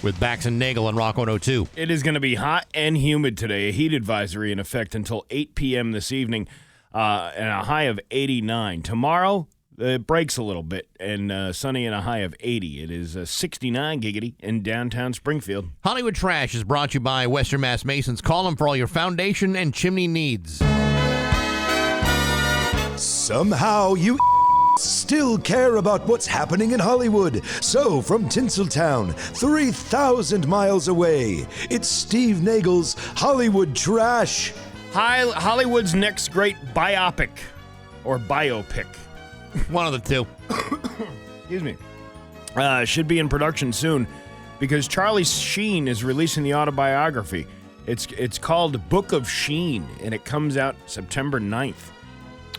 with Bax and Nagle on Rock 102. It is going to be hot and humid today. A heat advisory in effect until 8 p.m. this evening, and a high of 89. Tomorrow, it breaks a little bit, and sunny and a high of 80. It is 69 giggity in downtown Springfield. Hollywood Trash is brought to you by Western Mass Masons. Call them for all your foundation and chimney needs. Somehow you still care about what's happening in Hollywood. So, from Tinseltown, 3,000 miles away, it's Steve Nagle's Hollywood Trash. Hollywood's next great biopic, or biopic. One of the two. Excuse me. Should be in production soon, because Charlie Sheen is releasing the autobiography. It's called Book of Sheen, and it comes out September 9th.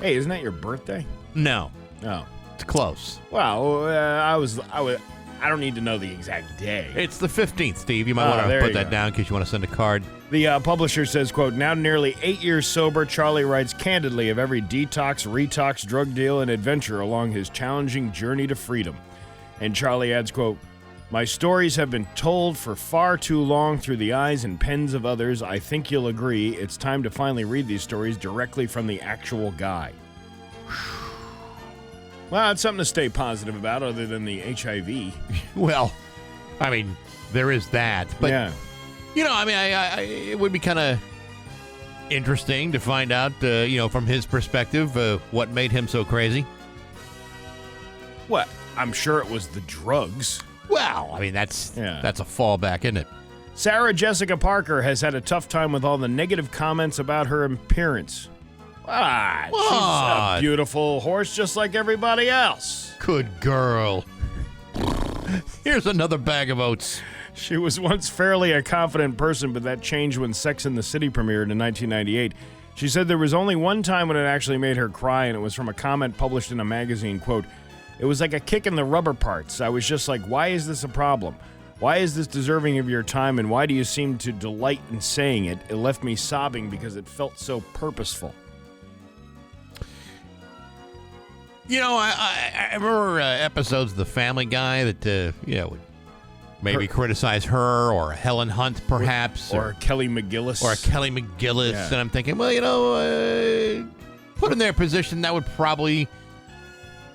Hey, isn't that your birthday? No. Oh. It's close. Well, I don't need to know the exact day. It's the 15th, Steve. You might want to put that down in case you want to send a card. The publisher says, quote, now nearly 8 years sober, Charlie writes candidly of every detox, retox, drug deal, and adventure along his challenging journey to freedom. And Charlie adds, quote, my stories have been told for far too long through the eyes and pens of others. I think you'll agree. It's time to finally read these stories directly from the actual guy. Well, it's something to stay positive about other than the HIV. Well, I mean, there is that. But, yeah. You know, I mean, it would be kind of interesting to find out, from his perspective, what made him so crazy. What? I'm sure it was the drugs. Well, I mean, that's a fallback, isn't it? Sarah Jessica Parker has had a tough time with all the negative comments about her appearance. She's a beautiful horse just like everybody else. Good girl. Here's another bag of oats. She was once fairly a confident person, but that changed when Sex and the City premiered in 1998. She said there was only one time when it actually made her cry, and it was from a comment published in a magazine, quote, it was like a kick in the rubber parts. I was just like, why is this a problem? Why is this deserving of your time, and why do you seem to delight in saying it? It left me sobbing because it felt so purposeful. You know, I remember episodes of The Family Guy that, would maybe criticize her or Helen Hunt, perhaps. Or Kelly McGillis. Yeah. And I'm thinking, well, put in their position, that would probably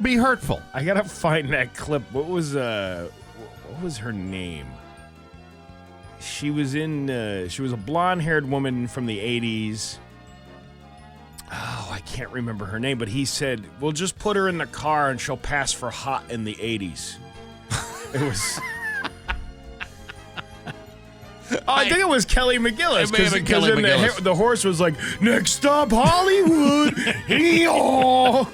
be hurtful. I gotta find that clip. What was her name? She was a blonde-haired woman from the 80s. Oh, I can't remember her name, but he said, we'll just put her in the car and she'll pass for hot in the 80s. It was... I think it was Kelly McGillis. It may have been Kelly McGillis. The horse was like, next stop, Hollywood. Hee-haw.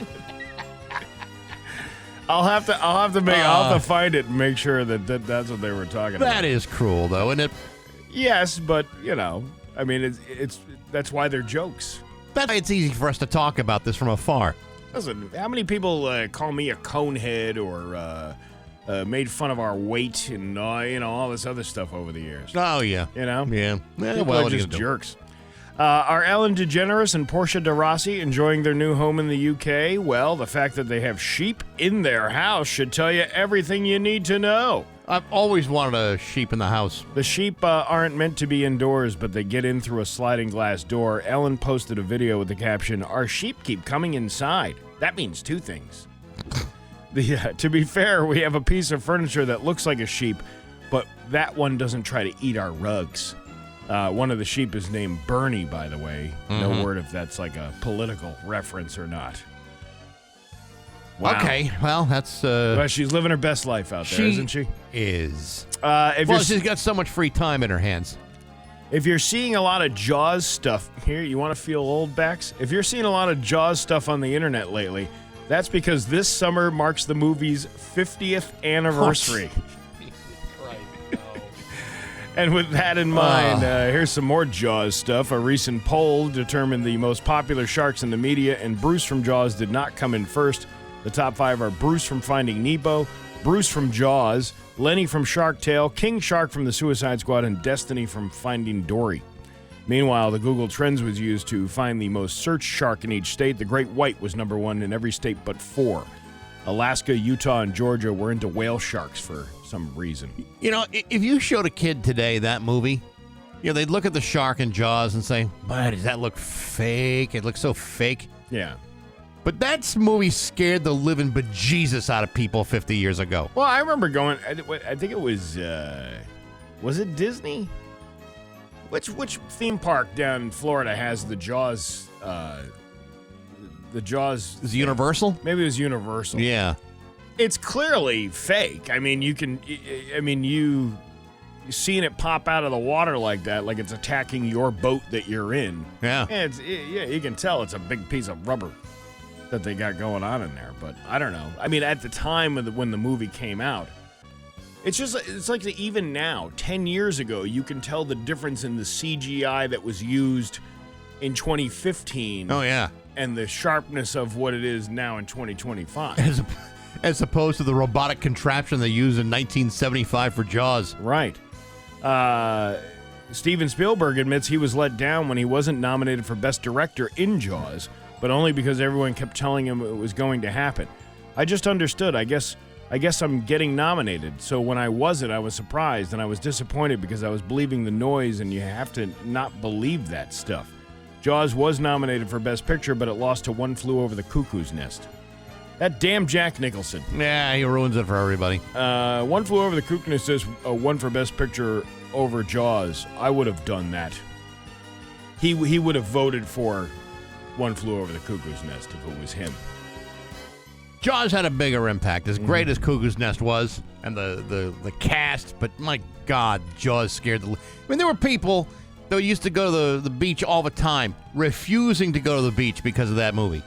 I'll have to find it and make sure that's what they were talking about. That is cruel, though, isn't it? Yes, but, I mean, that's why they're jokes. That's why it's easy for us to talk about this from afar. Listen, how many people call me a conehead or made fun of our weight and all this other stuff over the years? Oh, yeah. Yeah. People are just jerks. Are Ellen DeGeneres and Portia de Rossi enjoying their new home in the UK? Well, the fact that they have sheep in their house should tell you everything you need to know. I've always wanted a sheep in the house. The sheep aren't meant to be indoors, but they get in through a sliding glass door. Ellen posted a video with the caption, our sheep keep coming inside. That means two things. To be fair, we have a piece of furniture that looks like a sheep, but that one doesn't try to eat our rugs. One of the sheep is named Bernie, by the way. Mm-hmm. No word if that's like a political reference or not. Wow. Okay, well, that's... Well, she's living her best life out there, isn't she? Is. She's got so much free time in her hands. If you're seeing a lot of Jaws stuff... Here, you want to feel old, Bax? If you're seeing a lot of Jaws stuff on the internet lately, that's because this summer marks the movie's 50th anniversary. And with that in mind, here's some more Jaws stuff. A recent poll determined the most popular sharks in the media, and Bruce from Jaws did not come in first. The top 5 are Bruce from Finding Nemo, Bruce from Jaws, Lenny from Shark Tale, King Shark from the Suicide Squad, and Destiny from Finding Dory. Meanwhile, the Google Trends was used to find the most searched shark in each state. The great white was number 1 in every state but 4. Alaska, Utah, and Georgia were into whale sharks for some reason. You know, if you showed a kid today that movie, they'd look at the shark in Jaws and say, "Boy, does that look fake? It looks so fake." Yeah. But that movie scared the living bejesus out of people 50 years ago. Well, I remember going, I think it was it Disney? Which theme park down in Florida has the Jaws, Is it Universal? Maybe it was Universal. Yeah. It's clearly fake. I mean, you've seen it pop out of the water like that, like it's attacking your boat that you're in. Yeah. And you can tell it's a big piece of rubber that they got going on in there. But I don't know. I mean, at the time when the movie came out, it's like even now, 10 years ago, you can tell the difference in the CGI that was used in 2015. Oh, yeah. And the sharpness of what it is now in 2025. As opposed to the robotic contraption they used in 1975 for Jaws. Right. Steven Spielberg admits he was let down when he wasn't nominated for Best Director in Jaws, but only because everyone kept telling him it was going to happen. I just understood. I guess I'm getting nominated. So when I wasn't, I was surprised and I was disappointed because I was believing the noise, and you have to not believe that stuff. Jaws was nominated for Best Picture, but it lost to One Flew Over the Cuckoo's Nest. That damn Jack Nicholson. Yeah, he ruins it for everybody. One Flew Over the Cuckoo's Nest says won for Best Picture over Jaws. I would have done that. He would have voted for One Flew Over the Cuckoo's Nest if it was him. Jaws had a bigger impact, as great as Cuckoo's Nest was, and the cast, but my God, Jaws scared the... I mean, there were people that used to go to the beach all the time, refusing to go to the beach because of that movie.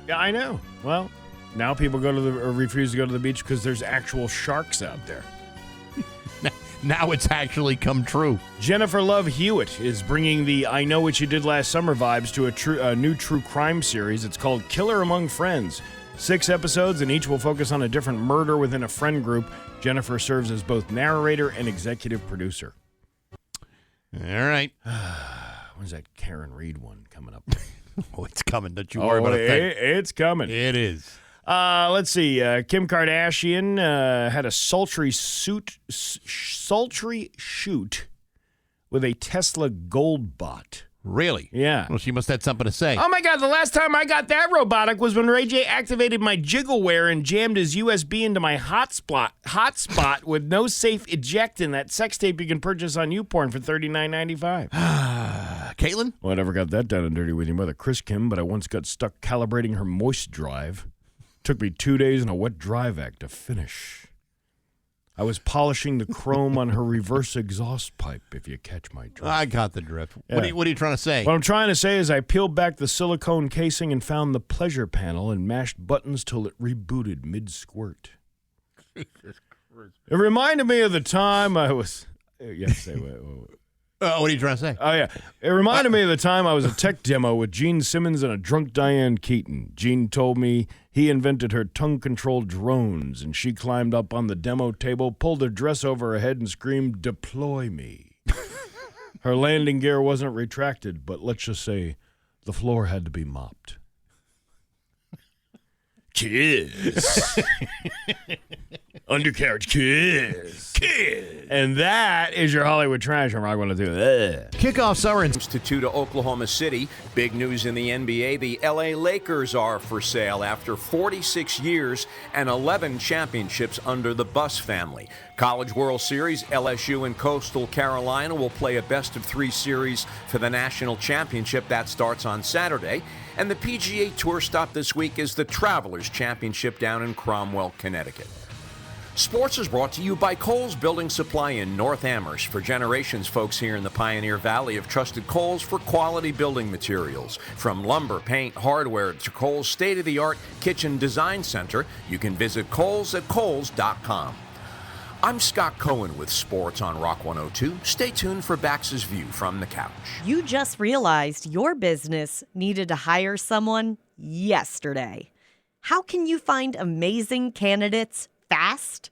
Yeah, I know. Well, now people refuse to go to the beach because there's actual sharks out there. Now it's actually come true. Jennifer Love Hewitt is bringing the I Know What You Did Last Summer vibes to a new true crime series. It's called Killer Among Friends. 6 episodes, and each will focus on a different murder within a friend group. Jennifer serves as both narrator and executive producer. All right. When's that Karen Reed one coming up? Oh, it's coming. Don't you worry about it. It's coming. It is. Let's see. Kim Kardashian had a sultry shoot with a Tesla Gold bot. Really? Yeah. Well, she must have had something to say. Oh, my God. The last time I got that robotic was when Ray J activated my Jiggleware and jammed his USB into my hotspot with no safe eject in that sex tape you can purchase on YouPorn for $39.95. Caitlin? Well, I never got that done and dirty with your mother, Chris Kim, but I once got stuck calibrating her moist drive. Took me 2 days and a wet drive act to finish. I was polishing the chrome on her reverse exhaust pipe, if you catch my drift. I got the drift. Yeah. What are you trying to say? What I'm trying to say is I peeled back the silicone casing and found the pleasure panel and mashed buttons till it rebooted mid-squirt. Jesus Christ. It reminded me of the time I was... Yes, wait. What are you trying to say? Oh, yeah. It reminded me of the time I was at tech demo with Gene Simmons and a drunk Diane Keaton. Gene told me he invented her tongue-controlled drones, and she climbed up on the demo table, pulled her dress over her head, and screamed, "Deploy me." Her landing gear wasn't retracted, but let's just say the floor had to be mopped. Kiss. Undercarriage kiss. And that is your Hollywood trash. I'm not going to do it. Kickoff summer Institute to Oklahoma City. Big news in the NBA. The LA Lakers are for sale after 46 years and 11 championships under the Buss family. College World Series, LSU and Coastal Carolina will play a best-of-3 series for the national championship. That starts on Saturday. And the PGA Tour stop this week is the Travelers Championship down in Cromwell, Connecticut. Sports is brought to you by Kohl's Building Supply in North Amherst. For generations, folks here in the Pioneer Valley have trusted Kohl's for quality building materials. From lumber, paint, hardware to Kohl's state-of-the-art kitchen design center, you can visit Kohl's at Kohls.com. I'm Scott Cohen with Sports on Rock 102. Stay tuned for Bax's View from the couch. You just realized your business needed to hire someone yesterday. How can you find amazing candidates fast?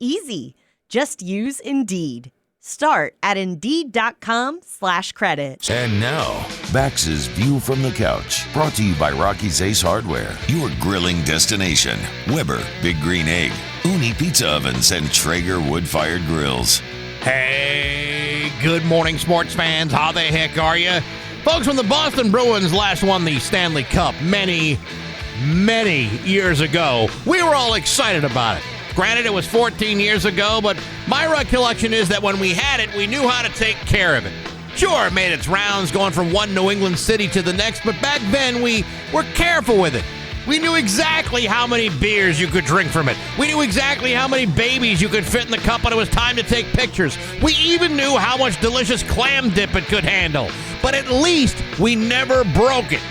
Easy. Just use Indeed. Start at Indeed.com/credit. And now, Bax's View from the Couch, brought to you by Rocky's Ace Hardware, your grilling destination. Weber, Big Green Egg, Uni Pizza Ovens, and Traeger wood-fired grills. Hey, good morning, sports fans. How the heck are you? Folks, when the Boston Bruins last won the Stanley Cup many years ago, we were all excited about it. Granted, it was 14 years ago, but my recollection is that when we had it, we knew how to take care of it. Sure, it made its rounds going from one New England city to the next, but back then we were careful with it. We knew exactly how many beers you could drink from it. We knew exactly how many babies you could fit in the cup when it was time to take pictures. We even knew how much delicious clam dip it could handle. But at least we never broke it.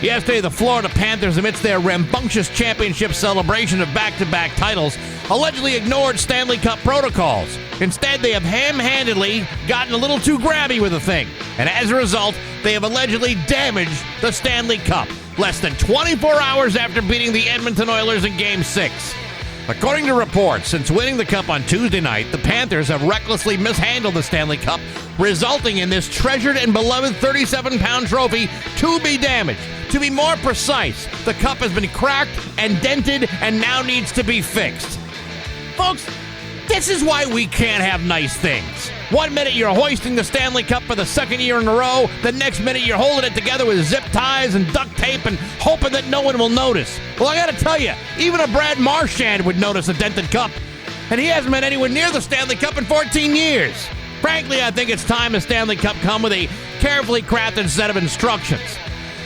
Yesterday, the Florida Panthers, amidst their rambunctious championship celebration of back-to-back titles, allegedly ignored Stanley Cup protocols. Instead, they have ham-handedly gotten a little too grabby with the thing. And as a result, they have allegedly damaged the Stanley Cup less than 24 hours after beating the Edmonton Oilers in Game 6. According to reports, since winning the Cup on Tuesday night, the Panthers have recklessly mishandled the Stanley Cup, resulting in this treasured and beloved 37-pound trophy to be damaged. To be more precise, the cup has been cracked and dented and now needs to be fixed. Folks, this is why we can't have nice things. One minute you're hoisting the Stanley Cup for the second year in a row, the next minute you're holding it together with zip ties and duct tape and hoping that no one will notice. Well, I gotta tell you, even a Brad Marchand would notice a dented cup. And he hasn't been anywhere near the Stanley Cup in 14 years. Frankly, I think it's time the Stanley Cup come with a carefully crafted set of instructions.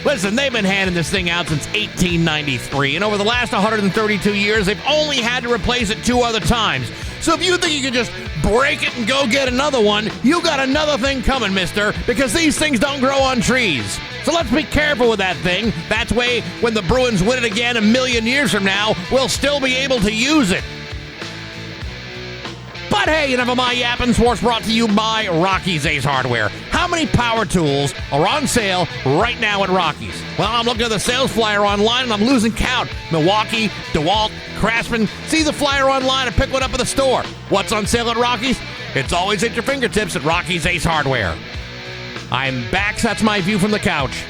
Listen, they've been handing this thing out since 1893, and over the last 132 years, they've only had to replace it 2 other times. So if you think you can just break it and go get another one, you got another thing coming, mister, because these things don't grow on trees. So let's be careful with that thing. That way, when the Bruins win it again a million years from now, we'll still be able to use it. But hey, enough of my yapping. Sports brought to you by Rocky's Ace Hardware. How many power tools are on sale right now at Rocky's? Well, I'm looking at the sales flyer online and I'm losing count. Milwaukee, DeWalt, Craftsman. See the flyer online and pick one up at the store. What's on sale at Rocky's? It's always at your fingertips at Rocky's Ace Hardware. I'm Bax. That's my view from the couch.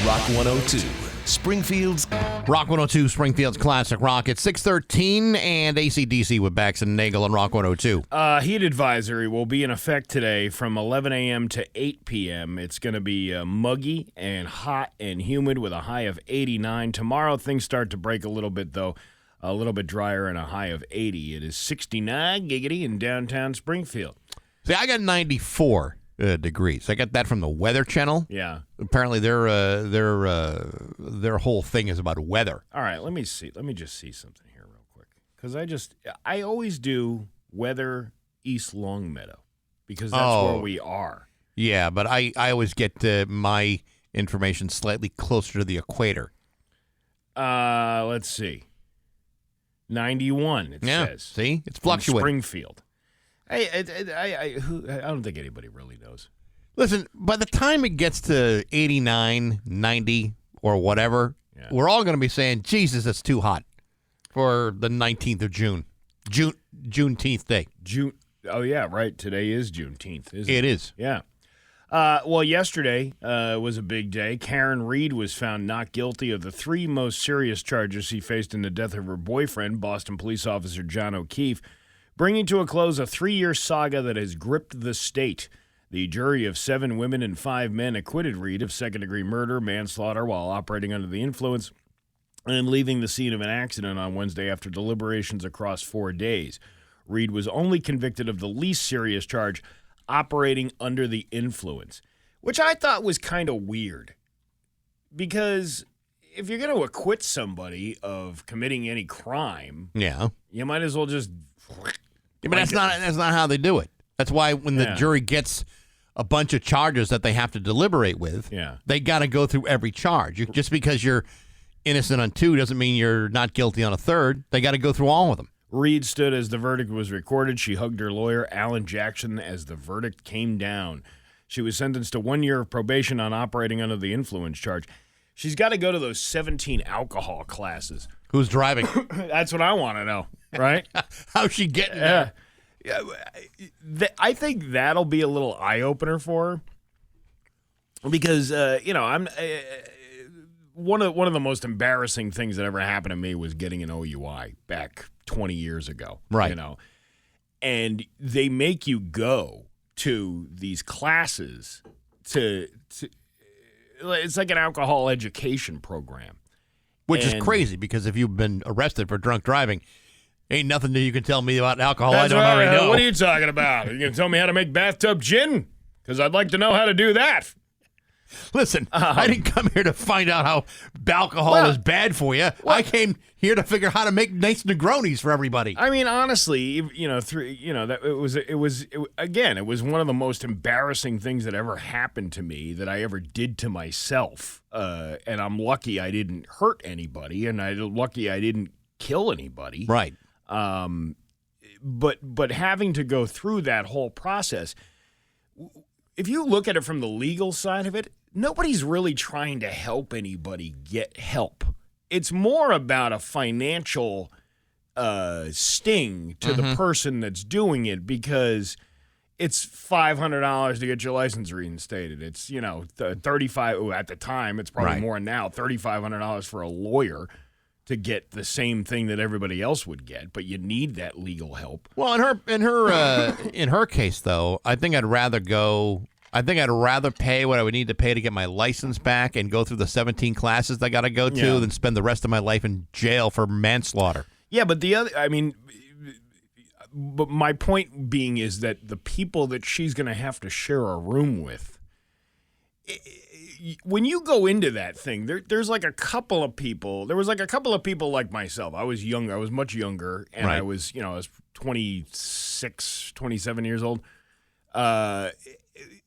Rock 102, Springfield's Rock 102, Springfield's Classic Rock. It's 6:13 and AC/DC with Bax and Nagle on Rock 102. Heat advisory will be in effect today from 11 a.m. to 8 p.m. It's going to be muggy and hot and humid with a high of 89. Tomorrow, things start to break a little bit, though. A little bit drier and a high of 80. It is 69 giggity in downtown Springfield. See, I got 94 degrees. I got that from the Weather Channel. Yeah. Apparently, their whole thing is about weather. All right, let me see. Let me just see something here real quick. Because I always do weather East Longmeadow because that's where we are. Yeah, but I always get my information slightly closer to the equator. Let's see. 91, it says. See? It's fluctuating. Springfield. I don't think anybody really knows. Listen, by the time it gets to 89, 90, or whatever, we're all going to be saying, Jesus, it's too hot for the 19th of June. Juneteenth Day. Oh, yeah, right. Today is Juneteenth, isn't it? It is. Yeah. Well, yesterday was a big day. Karen Reed was found not guilty of the 3 most serious charges she faced in the death of her boyfriend, Boston police officer John O'Keefe, bringing to a close a 3-year saga that has gripped the state. The jury of 7 women and 5 men acquitted Reed of second-degree murder, manslaughter while operating under the influence, and leaving the scene of an accident on Wednesday after deliberations across 4 days. Reed was only convicted of the least serious charge, operating under the influence, which I thought was kind of weird. Because if you're going to acquit somebody of committing any crime, you might as well just... Yeah, but that's not how they do it. That's why when the jury gets a bunch of charges that they have to deliberate with, they got to go through every charge. Just because you're innocent on 2 doesn't mean you're not guilty on a 3rd. They got to go through all of them. Reed stood as the verdict was recorded. She hugged her lawyer, Alan Jackson, as the verdict came down. She was sentenced to 1 year of probation on operating under the influence charge. She's got to go to those 17 alcohol classes. Who's driving? That's what I want to know, right? How's she getting there? I think that'll be a little eye-opener for her. Because, I'm one of the most embarrassing things that ever happened to me was getting an OUI back 20 years ago. Right. And they make you go to these classes to it's like an alcohol education program. Which is crazy because if you've been arrested for drunk driving, ain't nothing that you can tell me about alcohol I don't already know. What are you talking about? Are you going to tell me how to make bathtub gin? Because I'd like to know how to do that. Listen, I didn't come here to find out how alcohol is bad for you. I came here to figure out how to make nice Negronis for everybody. I mean, honestly, it was one of the most embarrassing things that ever happened to me that I ever did to myself. And I'm lucky I didn't hurt anybody, and I'm lucky I didn't kill anybody. Right. But having to go through that whole process, if you look at it from the legal side of it, nobody's really trying to help anybody get help. It's more about a financial sting to the person that's doing it because it's $500 to get your license reinstated. It's, $35 at the time. It's probably more now, $3,500 for a lawyer to get the same thing that everybody else would get, but you need that legal help. Well, in her case, though, I think I'd rather pay what I would need to pay to get my license back and go through the 17 classes I got to go to than spend the rest of my life in jail for manslaughter. Yeah, but but my point being is that the people that she's going to have to share a room with, when you go into that thing, there's like a couple of people. There was like a couple of people like myself. I was younger. I was much younger, and I was 26, 27 years old.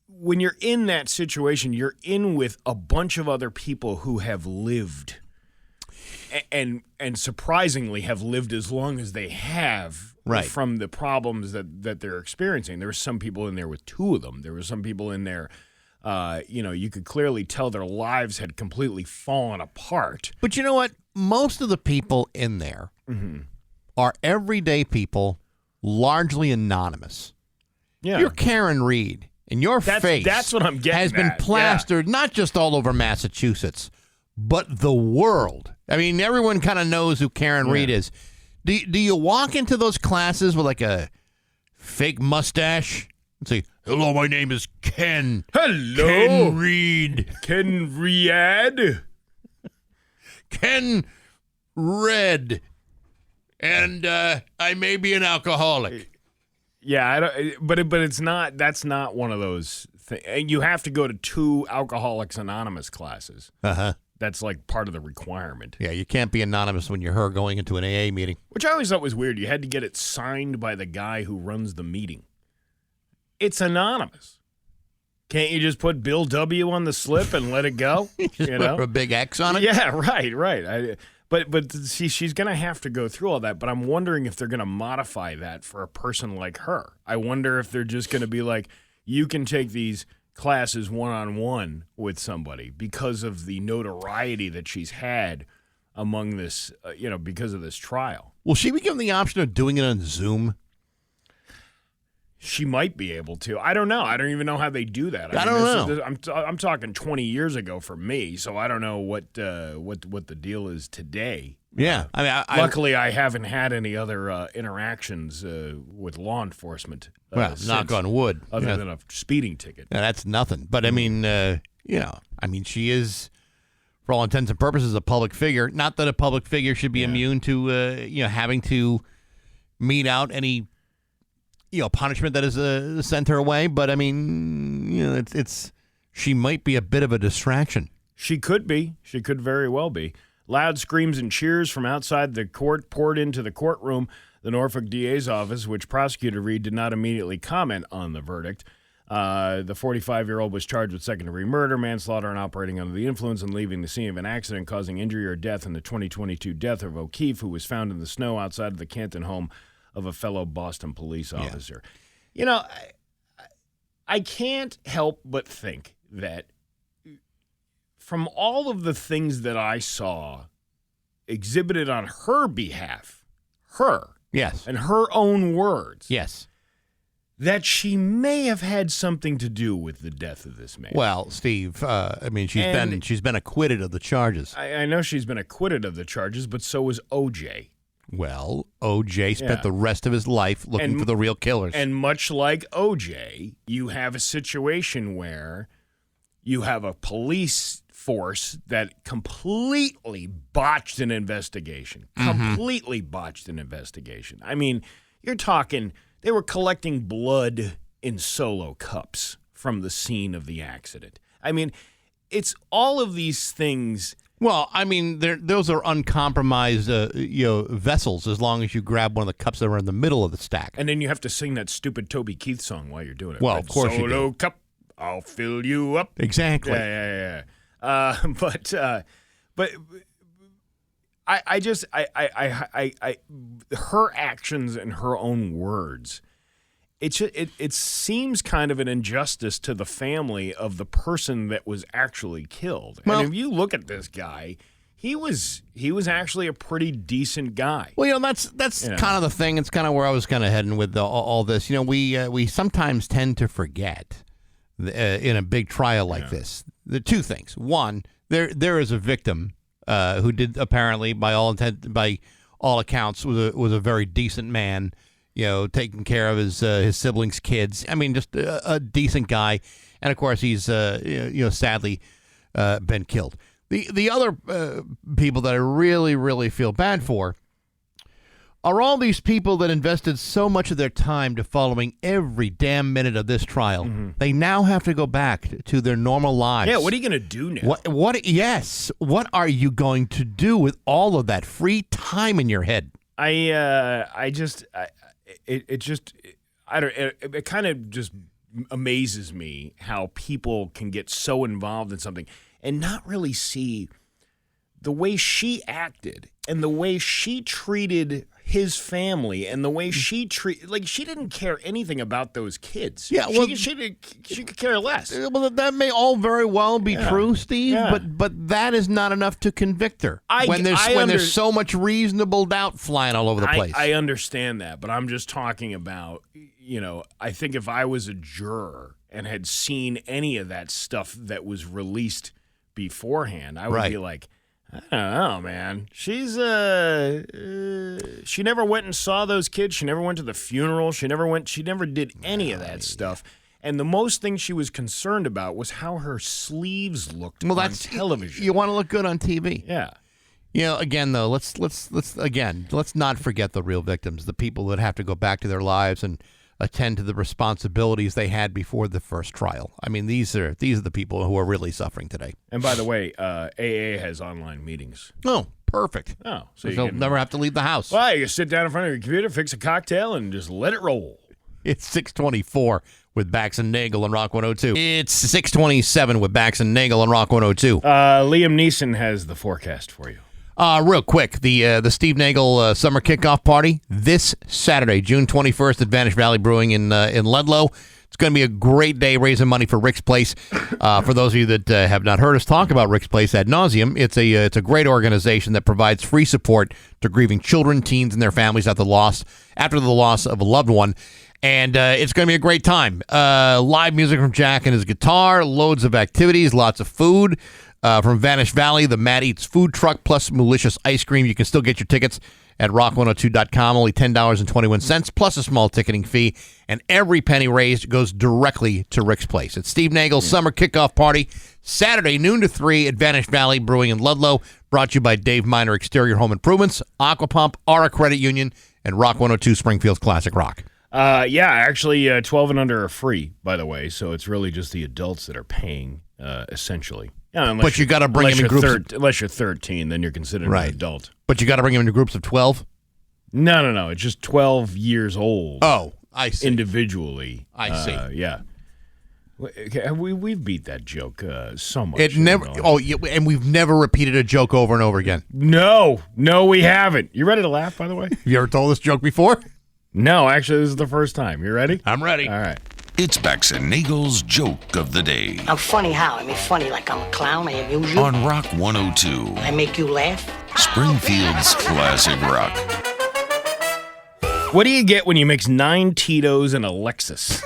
When you're in that situation, you're in with a bunch of other people who have lived and surprisingly have lived as long as they have from the problems that they're experiencing. There were some people in there with two of them. There were some people in there, you could clearly tell their lives had completely fallen apart. But you know what? Most of the people in there are everyday people, largely anonymous. Yeah. You're Karen Reed. And your face that's what I'm getting has been plastered not just all over Massachusetts, but the world. I mean, everyone kind of knows who Karen Reed is. Do you walk into those classes with like a fake mustache and say, "Hello, my name is Ken. Hello. Ken Reed. Ken Riad. Ken Red. And I may be an alcoholic." Yeah, but it's not. That's not one of those things. You have to go to 2 Alcoholics Anonymous classes. That's like part of the requirement. Yeah, you can't be anonymous when you're her going into an AA meeting. Which I always thought was weird. You had to get it signed by the guy who runs the meeting. It's anonymous. Can't you just put Bill W. on the slip and let it go? Just put a big X on it? Yeah, right. But see, she's going to have to go through all that, but I'm wondering if they're going to modify that for a person like her. I wonder if they're just going to be like, you can take these classes one-on-one with somebody because of the notoriety that she's had among this, because of this trial. Will she be given the option of doing it on Zoom? She might be able to. I don't know. I don't even know how they do that. I don't know. I'm talking 20 years ago for me, so I don't know what the deal is today. Yeah, I mean, luckily I haven't had any other interactions with law enforcement. Knock on wood. Other than a speeding ticket. Yeah, that's nothing. But I mean, she is, for all intents and purposes, a public figure. Not that a public figure should be immune to having to mete out any punishment that is sent her way, but I mean, it's she might be a bit of a distraction. She could be. She could very well be. Loud screams and cheers from outside the court poured into the courtroom. The Norfolk DA's office, which Prosecutor Reed did not immediately comment on the verdict. The 45-year-old was charged with second-degree murder, manslaughter, and operating under the influence and leaving the scene of an accident causing injury or death in the 2022 death of O'Keefe, who was found in the snow outside of the Canton home of a fellow Boston police officer. Yeah. I can't help but think that from all of the things that I saw exhibited on her behalf, yes, and her own words, yes, that she may have had something to do with the death of this man. Well, Steve, I mean, she's been acquitted of the charges. I know she's been acquitted of the charges, but so was O.J. Well, O.J. spent the rest of his life looking for the real killers. And much like O.J., you have a situation where you have a police force that completely botched an investigation. Completely botched an investigation. I mean, you're talking... They were collecting blood in Solo cups from the scene of the accident. I mean, it's all of these things. Well, I mean, those are uncompromised, vessels. As long as you grab one of the cups that are in the middle of the stack. And then you have to sing that stupid Toby Keith song while you're doing it. Well, of course you do. Solo cup, I'll fill you up. Exactly. Yeah. But. Her actions and her own words, it seems kind of an injustice to the family of the person that was actually killed. Well, and if you look at this guy, he was actually a pretty decent guy. Well, that's kind of the thing. It's kind of where I was kind of heading with all this. You know, we sometimes tend to forget in a big trial like this the two things. One, there is a victim. Who did apparently, by all accounts, was a very decent man, taking care of his siblings' kids. I mean, just a decent guy. And of course, he's sadly been killed. The other people that I really, really feel bad for are all these people that invested so much of their time to following every damn minute of this trial. Mm-hmm. They now have to go back to their normal lives. Yeah, what are you going to do now? Yes. What are you going to do with all of that free time in your head? It kind of just amazes me how people can get so involved in something and not really see the way she acted and the way she treated his family and the way she she didn't care anything about those kids. Yeah, well, she could care less. Well, that may all very well be true, Steve, but that is not enough to convict her when there's so much reasonable doubt flying all over the place. I understand that, but I'm just talking about, I think if I was a juror and had seen any of that stuff that was released beforehand, I would be like, I don't know, man. She never went and saw those kids. She never went to the funeral. She never did any of that stuff. And the most thing she was concerned about was how her sleeves looked on television. You want to look good on TV. Yeah. Again though, let's not forget the real victims, the people that have to go back to their lives and attend to the responsibilities they had before the first trial. I mean, these are the people who are really suffering today. And by the way, AA has online meetings. Oh, perfect. Oh, so you'll never have to leave the house. Well, you sit down in front of your computer, fix a cocktail, and just let it roll. It's 6:24 with Bax and Nagle on Rock 102. It's 6:27 with Bax and Nagle on Rock 102. Liam Neeson has the forecast for you. Real quick, the Steve Nagle summer kickoff party this Saturday, June 21st at Vanish Valley Brewing in Ludlow. It's going to be a great day raising money for Rick's Place. For those of you that have not heard us talk about Rick's Place ad nauseum, it's a great organization that provides free support to grieving children, teens, and their families after the loss of a loved one. And it's going to be a great time. Live music from Jack and his guitar, loads of activities, lots of food. From Vanish Valley, the Matt Eats food truck, plus malicious ice cream. You can still get your tickets at rock102.com, only $10.21, plus a small ticketing fee. And every penny raised goes directly to Rick's Place. It's Steve Nagle's summer kickoff party, Saturday, noon to 3 at Vanish Valley Brewing in Ludlow. Brought to you by Dave Miner Exterior Home Improvements, Aquapump, Aura Credit Union, and Rock 102 Springfield's Classic Rock. Actually, 12 and under are free, by the way. So it's really just the adults that are paying, essentially. Yeah, but you got to bring them in groups. Unless you're 13, then you're considered an adult. But you got to bring them into groups of 12? No. It's just 12 years old. Oh, I see. Individually. I see. Yeah. We've beat that joke so much. It never. Oh, yeah, and we've never repeated a joke over and over again. No, we haven't. You ready to laugh, by the way? Have you ever told this joke before? No, actually, this is the first time. You ready? I'm ready. All right. It's Bax and Nagle's Joke of the Day. I'm funny how? I mean, funny like I'm a clown. I amuse you. On Rock 102. I make you laugh. Springfield's Classic Rock. What do you get when you mix 9 Tito's and a Lexus?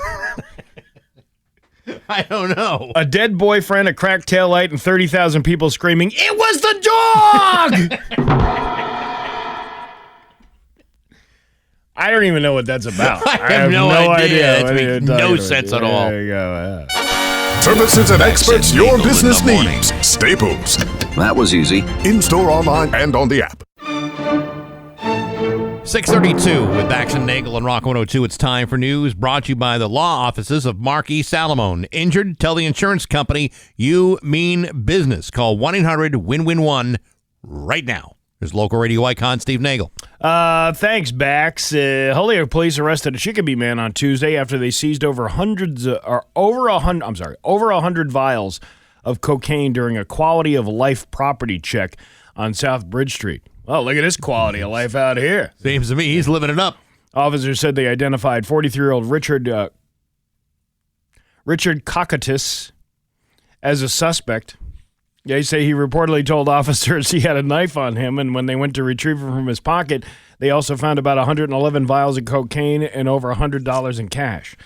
I don't know. A dead boyfriend, a cracked taillight, and 30,000 people screaming, "It was the dog!" I don't even know what that's about. I have no idea. It what makes you're no talking about. sense at all. There you go. Services and experts and your Nagle in business the morning. needs. Staples. That was easy. In-store, online, and on the app. 6:32 with Bax and Nagle and Rock 102. It's time for news brought to you by the law offices of Mark E. Salamone. Injured? Tell the insurance company you mean business. Call 1-800-WIN-WIN-1 right now. There's local radio icon Steve Nagle. Thanks, Bax. Holyoke police arrested a Chicopee man on Tuesday after they seized over 100 vials of cocaine during a quality of life property check on South Bridge Street. Oh, look at this quality of life out here. Seems to me he's living it up. Officers said they identified 43-year-old Richard Cocatus as a suspect. They say he reportedly told officers he had a knife on him, and when they went to retrieve it from his pocket, they also found about 111 vials of cocaine and over $100 in cash.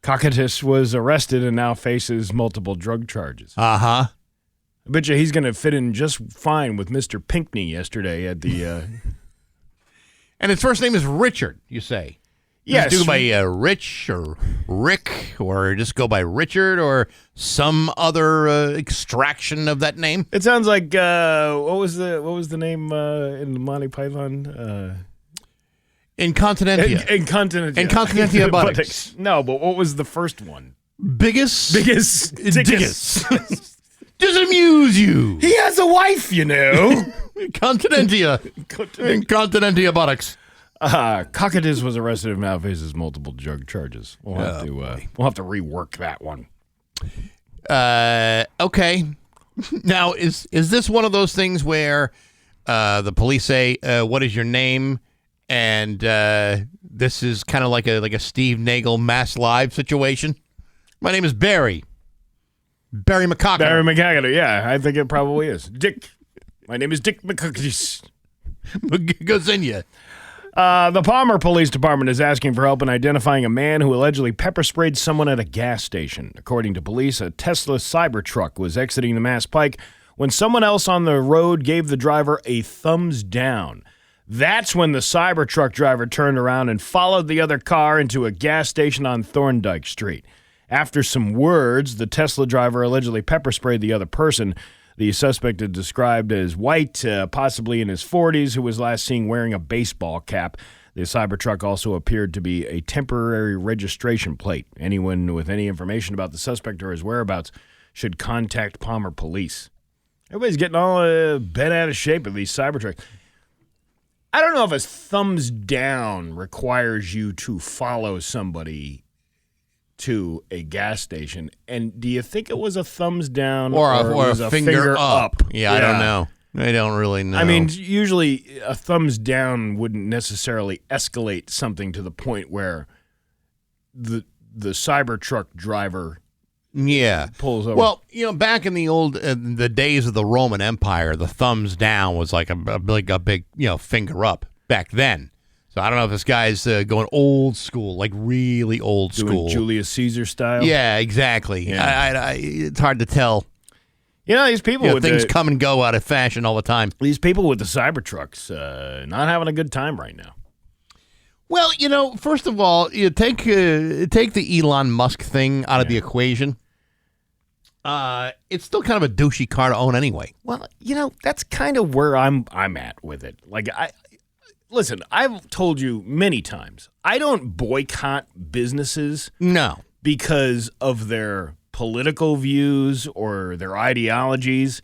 Cocatus was arrested and now faces multiple drug charges. Uh-huh. I bet you he's going to fit in just fine with Mr. Pinkney yesterday at the... And his first name is Richard, you say? Yes. Just go by Rich or Rick, or just go by Richard or some other extraction of that name? It sounds like what was the name in Monty Python? Incontinentia. Incontinentia. Incontinentia buttocks. No, but what was the first one? Biggest. Dickus. Just amuse you. He has a wife, you know. Incontinentia. Incontinentia buttocks. Cocatus was arrested and now faces multiple drug charges. We'll have to rework that one. Okay. Now, is this one of those things where the police say, "What is your name?" and this is kind of like a Steve Nagle Mass Live situation? My name is Barry. Barry McCockner. Barry McCockner. Yeah, I think it probably is. Dick. My name is Dick McCockner. Gazinia. The Palmer Police Department is asking for help in identifying a man who allegedly pepper sprayed someone at a gas station. According to police, a Tesla Cybertruck was exiting the Mass Pike when someone else on the road gave the driver a thumbs down. That's when the Cybertruck driver turned around and followed the other car into a gas station on Thorndike Street. After some words, the Tesla driver allegedly pepper sprayed the other person. The suspect is described as white, possibly in his 40s, who was last seen wearing a baseball cap. The Cybertruck also appeared to be a temporary registration plate. Anyone with any information about the suspect or his whereabouts should contact Palmer Police. Everybody's getting all bent out of shape of these Cybertrucks. I don't know if a thumbs down requires you to follow somebody to a gas station, and do you think it was a thumbs down or it was a finger up? Yeah, I don't know. I don't really know. I mean, usually a thumbs down wouldn't necessarily escalate something to the point where the Cybertruck driver pulls over. Well, back in the days of the Roman Empire, the thumbs down was like a big finger up back then. So I don't know if this guy's going old school, like really old school. Doing Julius Caesar style? Yeah, exactly. Yeah. It's hard to tell. These people with things come and go out of fashion all the time. These people with the Cybertrucks not having a good time right now. Well, first of all, you take the Elon Musk thing out of the equation. It's still kind of a douchey car to own anyway. Well, that's kind of where I'm at with it. Like Listen, I've told you many times, I don't boycott businesses. No. Because of their political views or their ideologies.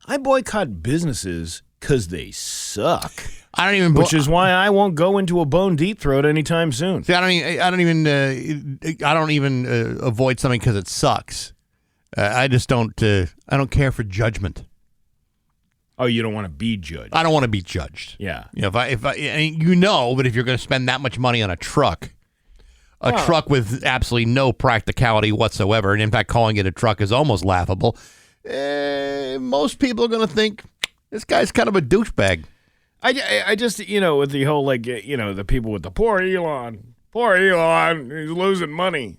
I boycott businesses because they suck. Which is why I won't go into a bone deep throat anytime soon. See, I don't even avoid something because it sucks. I just don't. I don't care for judgment. Oh, you don't want to be judged. I don't want to be judged. Yeah. But if you're going to spend that much money on a truck with absolutely no practicality whatsoever, and in fact, calling it a truck is almost laughable. Most people are going to think this guy's kind of a douchebag. I just, with the whole, the people with the poor Elon, he's losing money.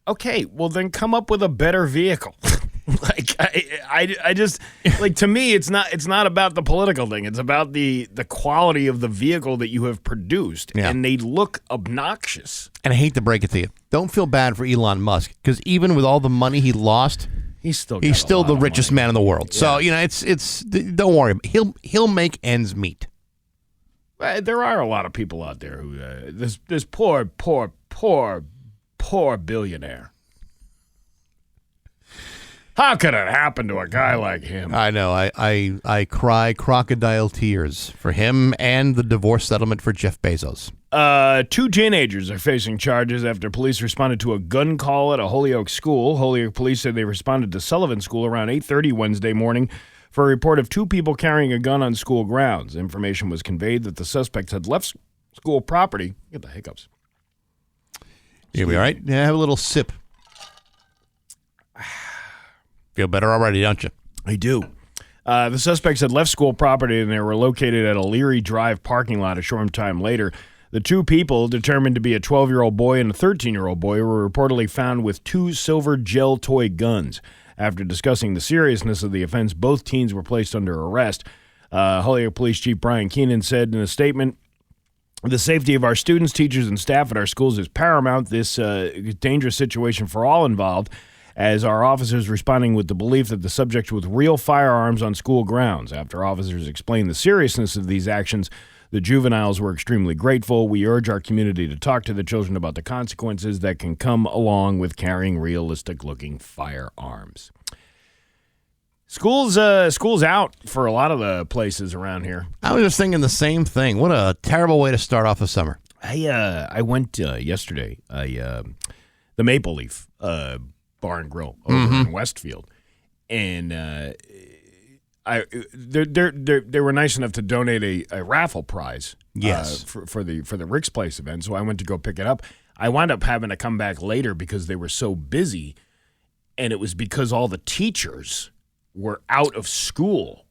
Okay, well, then come up with a better vehicle. I just, to me, it's not about the political thing. It's about the quality of the vehicle that you have produced, and they look obnoxious. And I hate to break it to you, don't feel bad for Elon Musk, because even with all the money he lost, he's still the richest man in the world. Yeah. So it's don't worry, he'll make ends meet. There are a lot of people out there who this poor billionaire. How could it happen to a guy like him? I know. I cry crocodile tears for him and the divorce settlement for Jeff Bezos. 2 teenagers are facing charges after police responded to a gun call at a Holyoke school. Holyoke police said they responded to Sullivan School around 8:30 Wednesday morning for a report of 2 people carrying a gun on school grounds. Information was conveyed that the suspects had left school property. Get the hiccups. You be all right? Yeah, have a little sip. Feel better already, don't you? I do. The suspects had left school property and they were located at a Leary Drive parking lot a short time later. The 2 people, determined to be a 12-year-old boy and a 13-year-old boy, were reportedly found with 2 silver gel toy guns. After discussing the seriousness of the offense, both teens were placed under arrest. Holyoke Police Chief Brian Keenan said in a statement, "The safety of our students, teachers, and staff at our schools is paramount. This dangerous situation for all involved, as our officers responding with the belief that the subject with real firearms on school grounds. After officers explained the seriousness of these actions, the juveniles were extremely grateful. We urge our community to talk to the children about the consequences that can come along with carrying realistic-looking firearms." School's out for a lot of the places around here. I was just thinking the same thing. What a terrible way to start off the summer. I went yesterday. The Maple Leaf Bar and Grill over in Westfield, and they were nice enough to donate a raffle prize. Yes, for the Rick's Place event. So I went to go pick it up. I wound up having to come back later because they were so busy, and it was because all the teachers were out of school.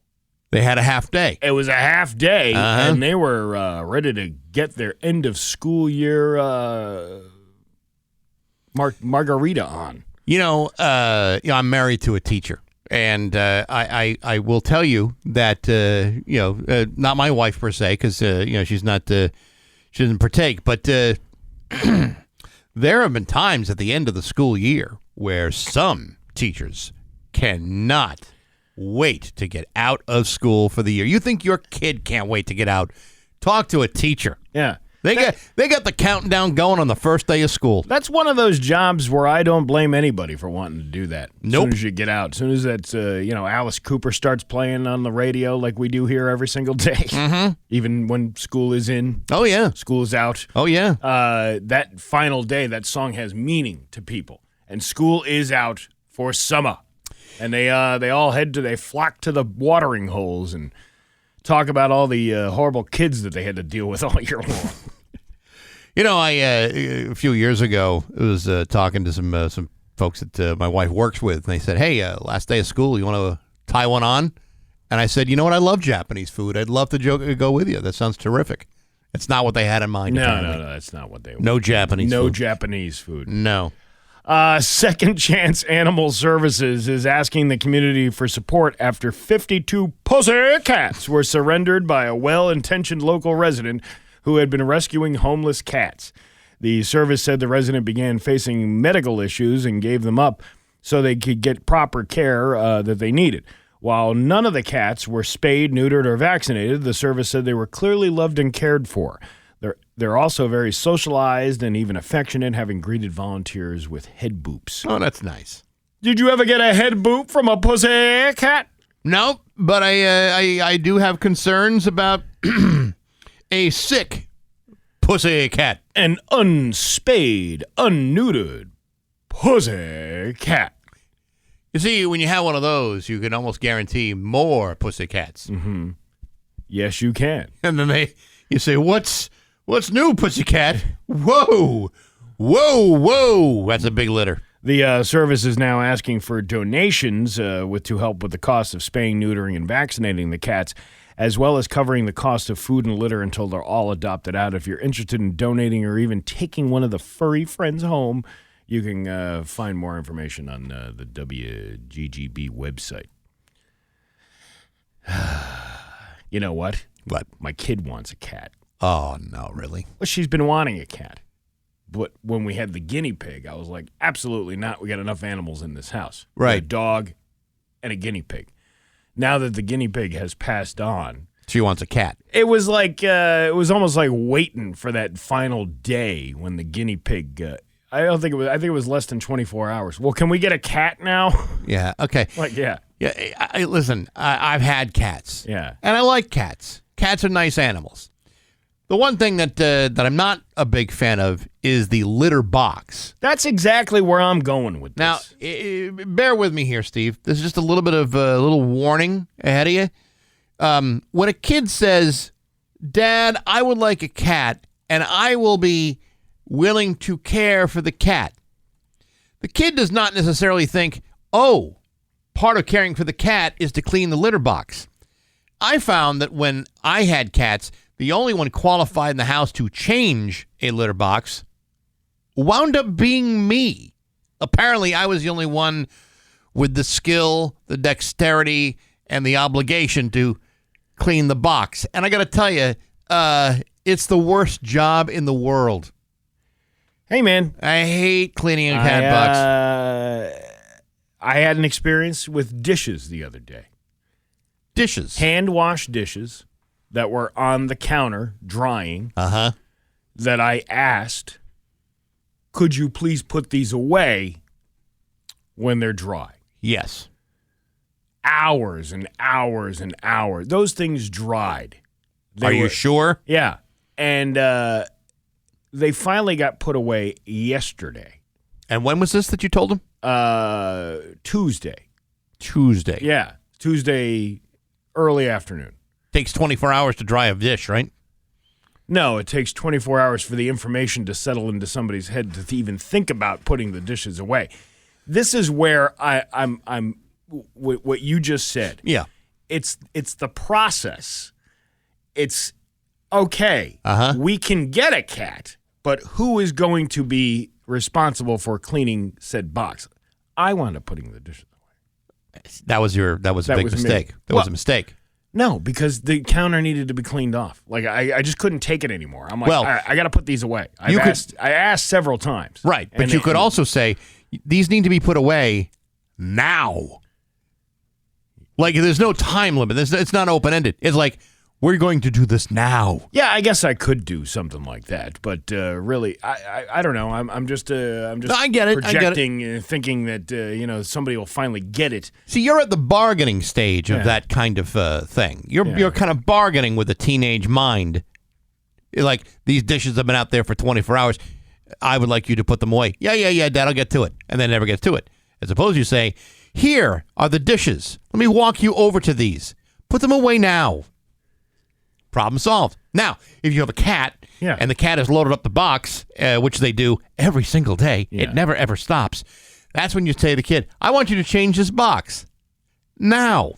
They had a half day. It was a half day, and they were ready to get their end of school year margarita on. I'm married to a teacher, and I will tell you that not my wife per se, because she's not she doesn't partake, but there have been times at the end of the school year where some teachers cannot wait to get out of school for the year. You think your kid can't wait to get out? Talk to a teacher. Yeah. They got the countdown going on the first day of school. That's one of those jobs where I don't blame anybody for wanting to do that. Nope. As soon as you get out, as soon as that Alice Cooper starts playing on the radio like we do here every single day, even when school is in. Oh yeah, school is out. Oh yeah. That final day, that song has meaning to people, and school is out for summer, and they flock to the watering holes and talk about all the horrible kids that they had to deal with all year long. A few years ago, I was talking to some folks that my wife works with, and they said, "Hey, last day of school, you want to tie one on?" And I said, "You know what? I love Japanese food. I'd love to go with you. That sounds terrific." It's not what they had in mind. No, that's not what they wanted. No Japanese food. No Japanese food. No. Second Chance Animal Services is asking the community for support after 52 pussy cats were surrendered by a well-intentioned local resident who had been rescuing homeless cats. The service said the resident began facing medical issues and gave them up so they could get proper care that they needed. While none of the cats were spayed, neutered, or vaccinated, the service said they were clearly loved and cared for. They're also very socialized and even affectionate, having greeted volunteers with head boops. Oh, that's nice. Did you ever get a head boop from a pussy cat? No, but I do have concerns about a sick pussy cat. An unspayed, unneutered pussy cat. You see, when you have one of those, you can almost guarantee more pussy cats. Mm-hmm. Yes, you can. And then you say, What's new, pussycat? Whoa, whoa, whoa. That's a big litter. The service is now asking for donations to help with the cost of spaying, neutering, and vaccinating the cats, as well as covering the cost of food and litter until they're all adopted out. If you're interested in donating or even taking one of the furry friends home, you can find more information on the WGGB website. You know what? What? My kid wants a cat. Oh, no, really? Well, she's been wanting a cat. But when we had the guinea pig, I was like, absolutely not. We got enough animals in this house. We got Right. a dog and a guinea pig. Now that the guinea pig has passed on, She wants a cat. it was like it was almost like waiting for that final day when the guinea pig. I think it was less than 24 hours. Well, can we get a cat now? Yeah, okay. Like, yeah, Yeah, listen, I've had cats. yeah. And I like cats. Cats are nice animals. The one thing that I'm not a big fan of is the litter box. That's exactly where I'm going with Now, this. bear with me here, Steve. This is just a little bit of a little warning ahead of you. When a kid says, Dad, I would like a cat, and I will be willing to care for the cat, the kid does not necessarily think, oh, part of caring for the cat is to clean the litter box. I found that when I had cats, the only one qualified in the house to change a litter box wound up being me. Apparently, I was the only one with the skill, the dexterity, and the obligation to clean the box. And I got to tell you, it's the worst job in the world. Hey, man. I hate cleaning a cat box. I had an experience with dishes the other day. Dishes. Hand-washed dishes that were on the counter drying Uh-huh. that I asked, could you please put these away when they're dry? Yes. Hours and hours and hours. Those things dried. Are you sure? Yeah. And they finally got put away yesterday. And when was this that you told him? Tuesday. Tuesday. Yeah. Tuesday early afternoon. Takes 24 hours to dry a dish, right? No, it takes 24 hours for the information to settle into somebody's head to even think about putting the dishes away. This is where I'm what you just said. Yeah. It's the process. It's okay. We can get a cat, but who is going to be responsible for cleaning said box? I wound up putting the dishes away. That was a big mistake. That was a mistake. No, because the counter needed to be cleaned off. Like I just couldn't take it anymore. I'm like, Well, I got to put these away. I asked several times. Right, but you could also say these need to be put away now. Like there's no time limit. It's not open ended. It's like we're going to do this now. Yeah, I guess I could do something like that, but really, I don't know. I'm just No, I get it. projecting, thinking that somebody will finally get it. See, you're at the bargaining stage of that kind of thing. You're kind of bargaining with a teenage mind. You're like, these dishes have been out there for 24 hours. I would like you to put them away. Yeah, Dad, I'll get to it. And then never gets to it. As opposed to you say, here are the dishes. Let me walk you over to these. Put them away now. Problem solved. Now, if you have a cat and the cat has loaded up the box, which they do every single day, it never ever stops. That's when you say to the kid, I want you to change this box now.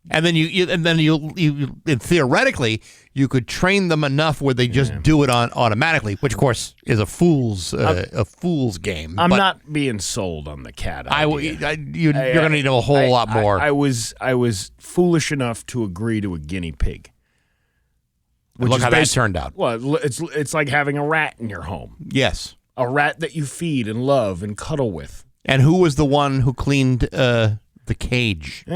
And then you theoretically you could train them enough where they just do it on automatically, which of course is a fool's game. I'm But not being sold on the cat idea. you're going to need a whole lot more. I was foolish enough to agree to a guinea pig. Look how that turned out. Well, it's like having a rat in your home. Yes. A rat that you feed and love and cuddle with. And who was the one who cleaned the cage? It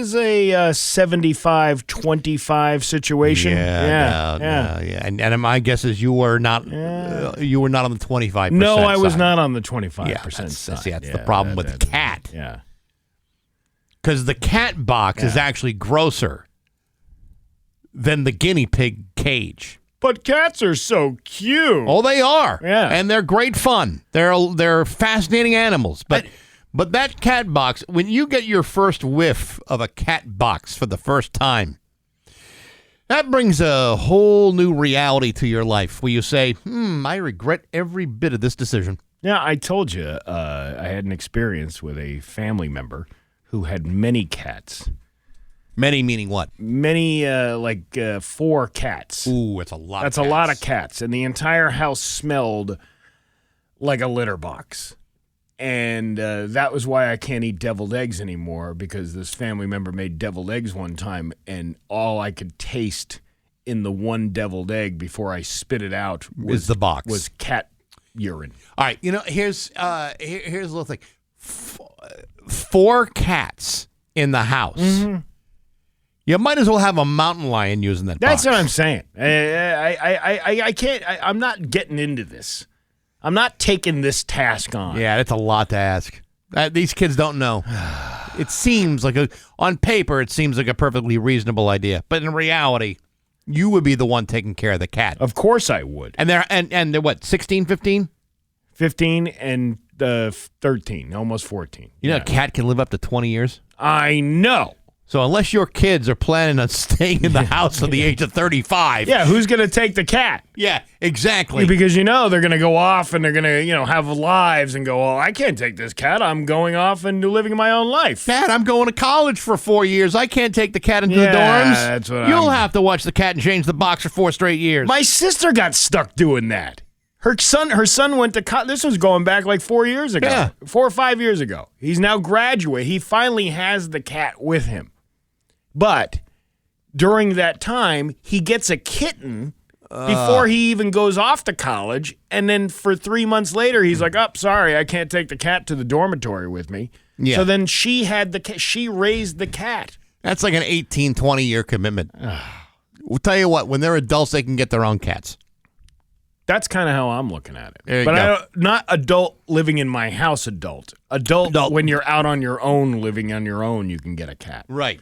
was a 75-25 situation. Yeah. And my guess is you were not on the 25%. No, I was side. not on the 25% side. That's the problem with the cat. Yeah. Because the cat box is actually grosser than the guinea pig cage. But cats are so cute. Oh, they are. Yeah. And they're great fun. They're fascinating animals. But that cat box, when you get your first whiff of a cat box for the first time, that brings a whole new reality to your life where you say, I regret every bit of this decision. Yeah, I told you I had an experience with a family member who had many cats. Many meaning what? Many, 4 cats. Ooh, it's a lot. That's of a cats. lot of cats. And the entire house smelled like a litter box. And that was why I can't eat deviled eggs anymore, because this family member made deviled eggs one time, and all I could taste in the one deviled egg before I spit it out was the box. Was cat urine. All right, here's a little thing. 4 cats in the house. Mm-hmm. You might as well have a mountain lion using that That's box. what I'm saying. I can't. I'm not getting into this. I'm not taking this task on. Yeah, that's a lot to ask. These kids don't know. It seems like on paper, it seems like a perfectly reasonable idea, but in reality, you would be the one taking care of the cat. Of course I would. And they're what, 16, 15? 15 and 13, almost 14. You know, a cat can live up to 20 years. I know. So unless your kids are planning on staying in the house at the age of 35. Yeah, who's going to take the cat? Yeah, exactly. Because they're going to go off and they're going to, have lives and go, I can't take this cat. I'm going off and living my own life. Dad, I'm going to college for 4 years. I can't take the cat into the dorms. That's what You'll have to watch the cat and change the box for 4 straight years. My sister got stuck doing that. Her son went to college. This was going back like 4 years ago. Yeah. 4 or 5 years ago. He's now graduate. He finally has the cat with him. But during that time, he gets a kitten before he even goes off to college. And then for 3 months later, he's like, sorry, I can't take the cat to the dormitory with me. Yeah. So then she had she raised the cat. That's like an 18, 20-year commitment. We'll tell you what, when they're adults, they can get their own cats. That's kind of how I'm looking at it. There you but go. Not adult living in my house adult. Adult when you're out on your own, living on your own, you can get a cat. Right.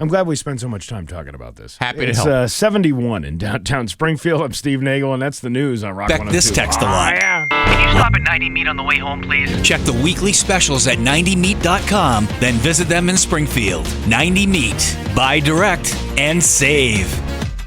I'm glad we spent so much time talking about this. Happy to it's help. 71 in downtown Springfield. I'm Steve Nagle, and that's the news on Rock Beck, 102. this text a lot. Yeah. Can you stop at 90 Meat on the way home, please? Check the weekly specials at 90meat.com, then visit them in Springfield. 90 Meat. Buy direct and save.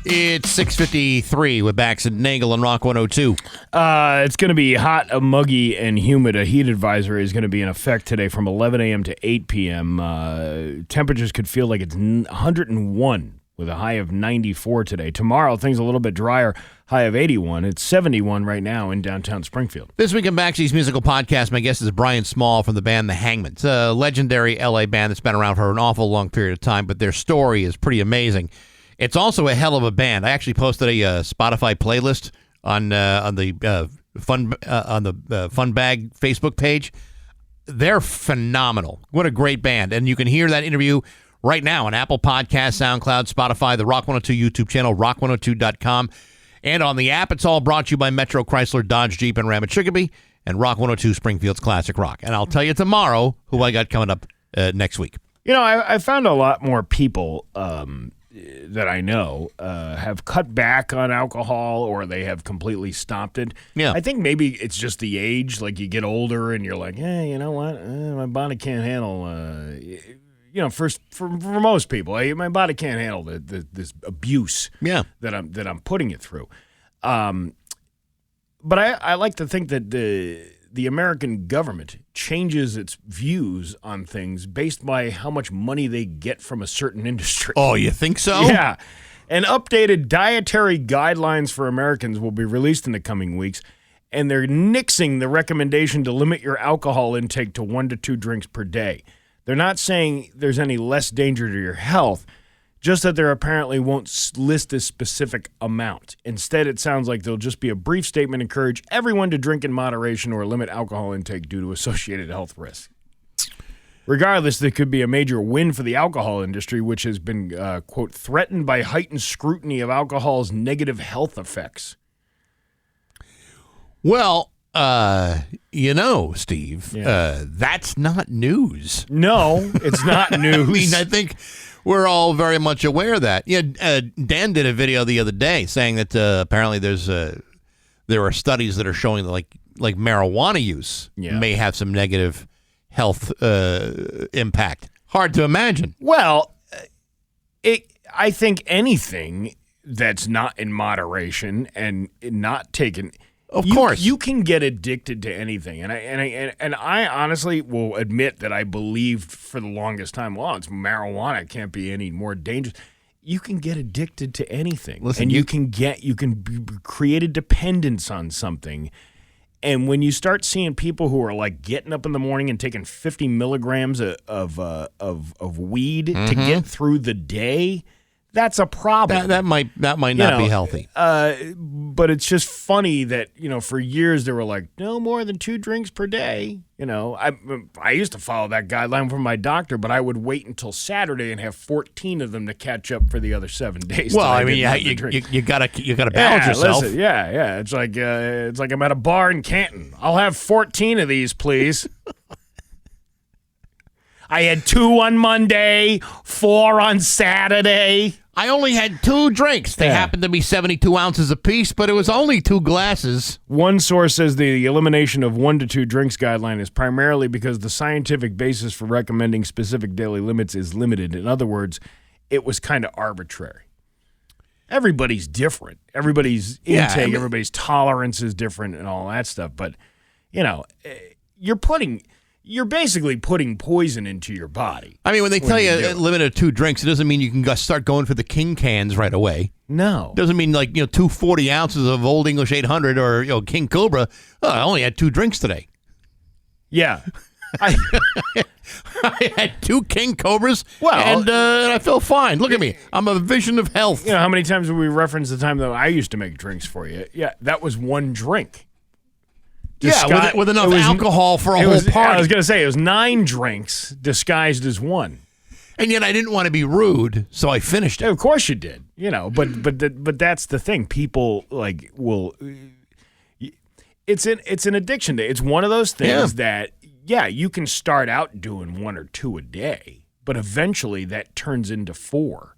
It's 6:53 with Bax and Nagle on Rock 102. It's going to be hot, muggy, and humid. A heat advisory is going to be in effect today from 11 a.m. to 8 p.m. Temperatures could feel like it's 101 with a high of 94 today. Tomorrow, things a little bit drier, high of 81. It's 71 right now in downtown Springfield. This week in Baxi's musical podcast, my guest is Brian Small from the band The Hangmen. It's a legendary L.A. band that's been around for an awful long period of time, but their story is pretty amazing. It's also a hell of a band. I actually posted a Spotify playlist on the Fun Bag Facebook page. They're phenomenal. What a great band. And you can hear that interview right now on Apple Podcasts, SoundCloud, Spotify, the Rock 102 YouTube channel, rock102.com. And on the app, it's all brought to you by Metro Chrysler, Dodge, Jeep, and Ram at Chicopee, and Rock 102 Springfield's Classic Rock. And I'll tell you tomorrow who I got coming up next week. I found a lot more people that I know have cut back on alcohol, or they have completely stopped it. Yeah. I think maybe it's just the age. Like you get older and you're like, hey, you know what? My body can't handle. For most people, my body can't handle this abuse. Yeah. That I'm putting it through. But I like to think that the American government changes its views on things based by how much money they get from a certain industry. Oh, you think so? Yeah. And updated dietary guidelines for Americans will be released in the coming weeks, and they're nixing the recommendation to limit your alcohol intake to 1 to 2 drinks per day. They're not saying there's any less danger to your health, just that there apparently won't list a specific amount. Instead, it sounds like there'll just be a brief statement encourage everyone to drink in moderation or limit alcohol intake due to associated health risks. Regardless, there could be a major win for the alcohol industry, which has been, quote, threatened by heightened scrutiny of alcohol's negative health effects. Well, Steve, that's not news. No, it's not news. I mean, I think we're all very much aware of that. Yeah, Dan did a video the other day saying that apparently there are studies that are showing that like marijuana use may have some negative health impact. Hard to imagine. Well, I think anything that's not in moderation and not taken. Of course. You can get addicted to anything. And I honestly will admit that I believed for the longest time, well, it's marijuana. It can't be any more dangerous. You can get addicted to anything. Listen, and you can create a dependence on something. And when you start seeing people who are like getting up in the morning and taking 50 milligrams of weed to get through the day, that's a problem. That might not be healthy. But it's just funny that, for years they were like, no more than 2 drinks per day. I used to follow that guideline from my doctor, but I would wait until Saturday and have 14 of them to catch up for the other 7 days. Well, I mean, you gotta balance yourself. Listen, yeah. It's like I'm at a bar in Canton. I'll have 14 of these, please. I had 2 on Monday, 4 on Saturday. I only had 2 drinks. They happened to be 72 ounces apiece, but it was only 2 glasses. One source says the elimination of 1 to 2 drinks guideline is primarily because the scientific basis for recommending specific daily limits is limited. In other words, it was kind of arbitrary. Everybody's different. Everybody's intake, everybody's tolerance is different and all that stuff. But, you're basically putting poison into your body. I mean, when they tell you limited to 2 drinks, it doesn't mean you can start going for the king cans right away. No. It doesn't mean 2 40 ounces of Old English 800 or King Cobra. Oh, I only had 2 drinks today. Yeah. I had 2 King Cobras, and I feel fine. Look at me. I'm a vision of health. How many times have we referenced the time that I used to make drinks for you? Yeah, that was 1 drink. With enough alcohol for a whole party. I was going to say, it was 9 drinks disguised as 1. And yet I didn't want to be rude, so I finished it. Yeah, of course you did. But that's the thing. People will. It's an addiction. It's one of those things that you can start out doing 1 or 2 a day, but eventually that turns into 4.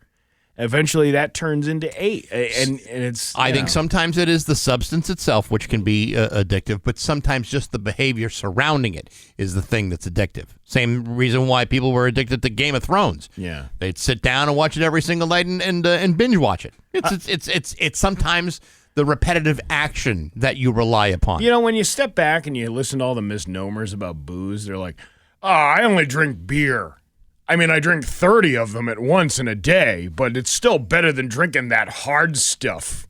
Eventually that turns into 8, and it's. I think sometimes it is the substance itself which can be addictive, but sometimes just the behavior surrounding it is the thing that's addictive. Same reason why people were addicted to Game of Thrones. Yeah, they'd sit down and watch it every single night and binge watch it. It's sometimes the repetitive action that you rely upon. When you step back and you listen to all the misnomers about booze, they're like, "Oh, I only drink beer. I mean, I drink 30 of them at once in a day, but it's still better than drinking that hard stuff."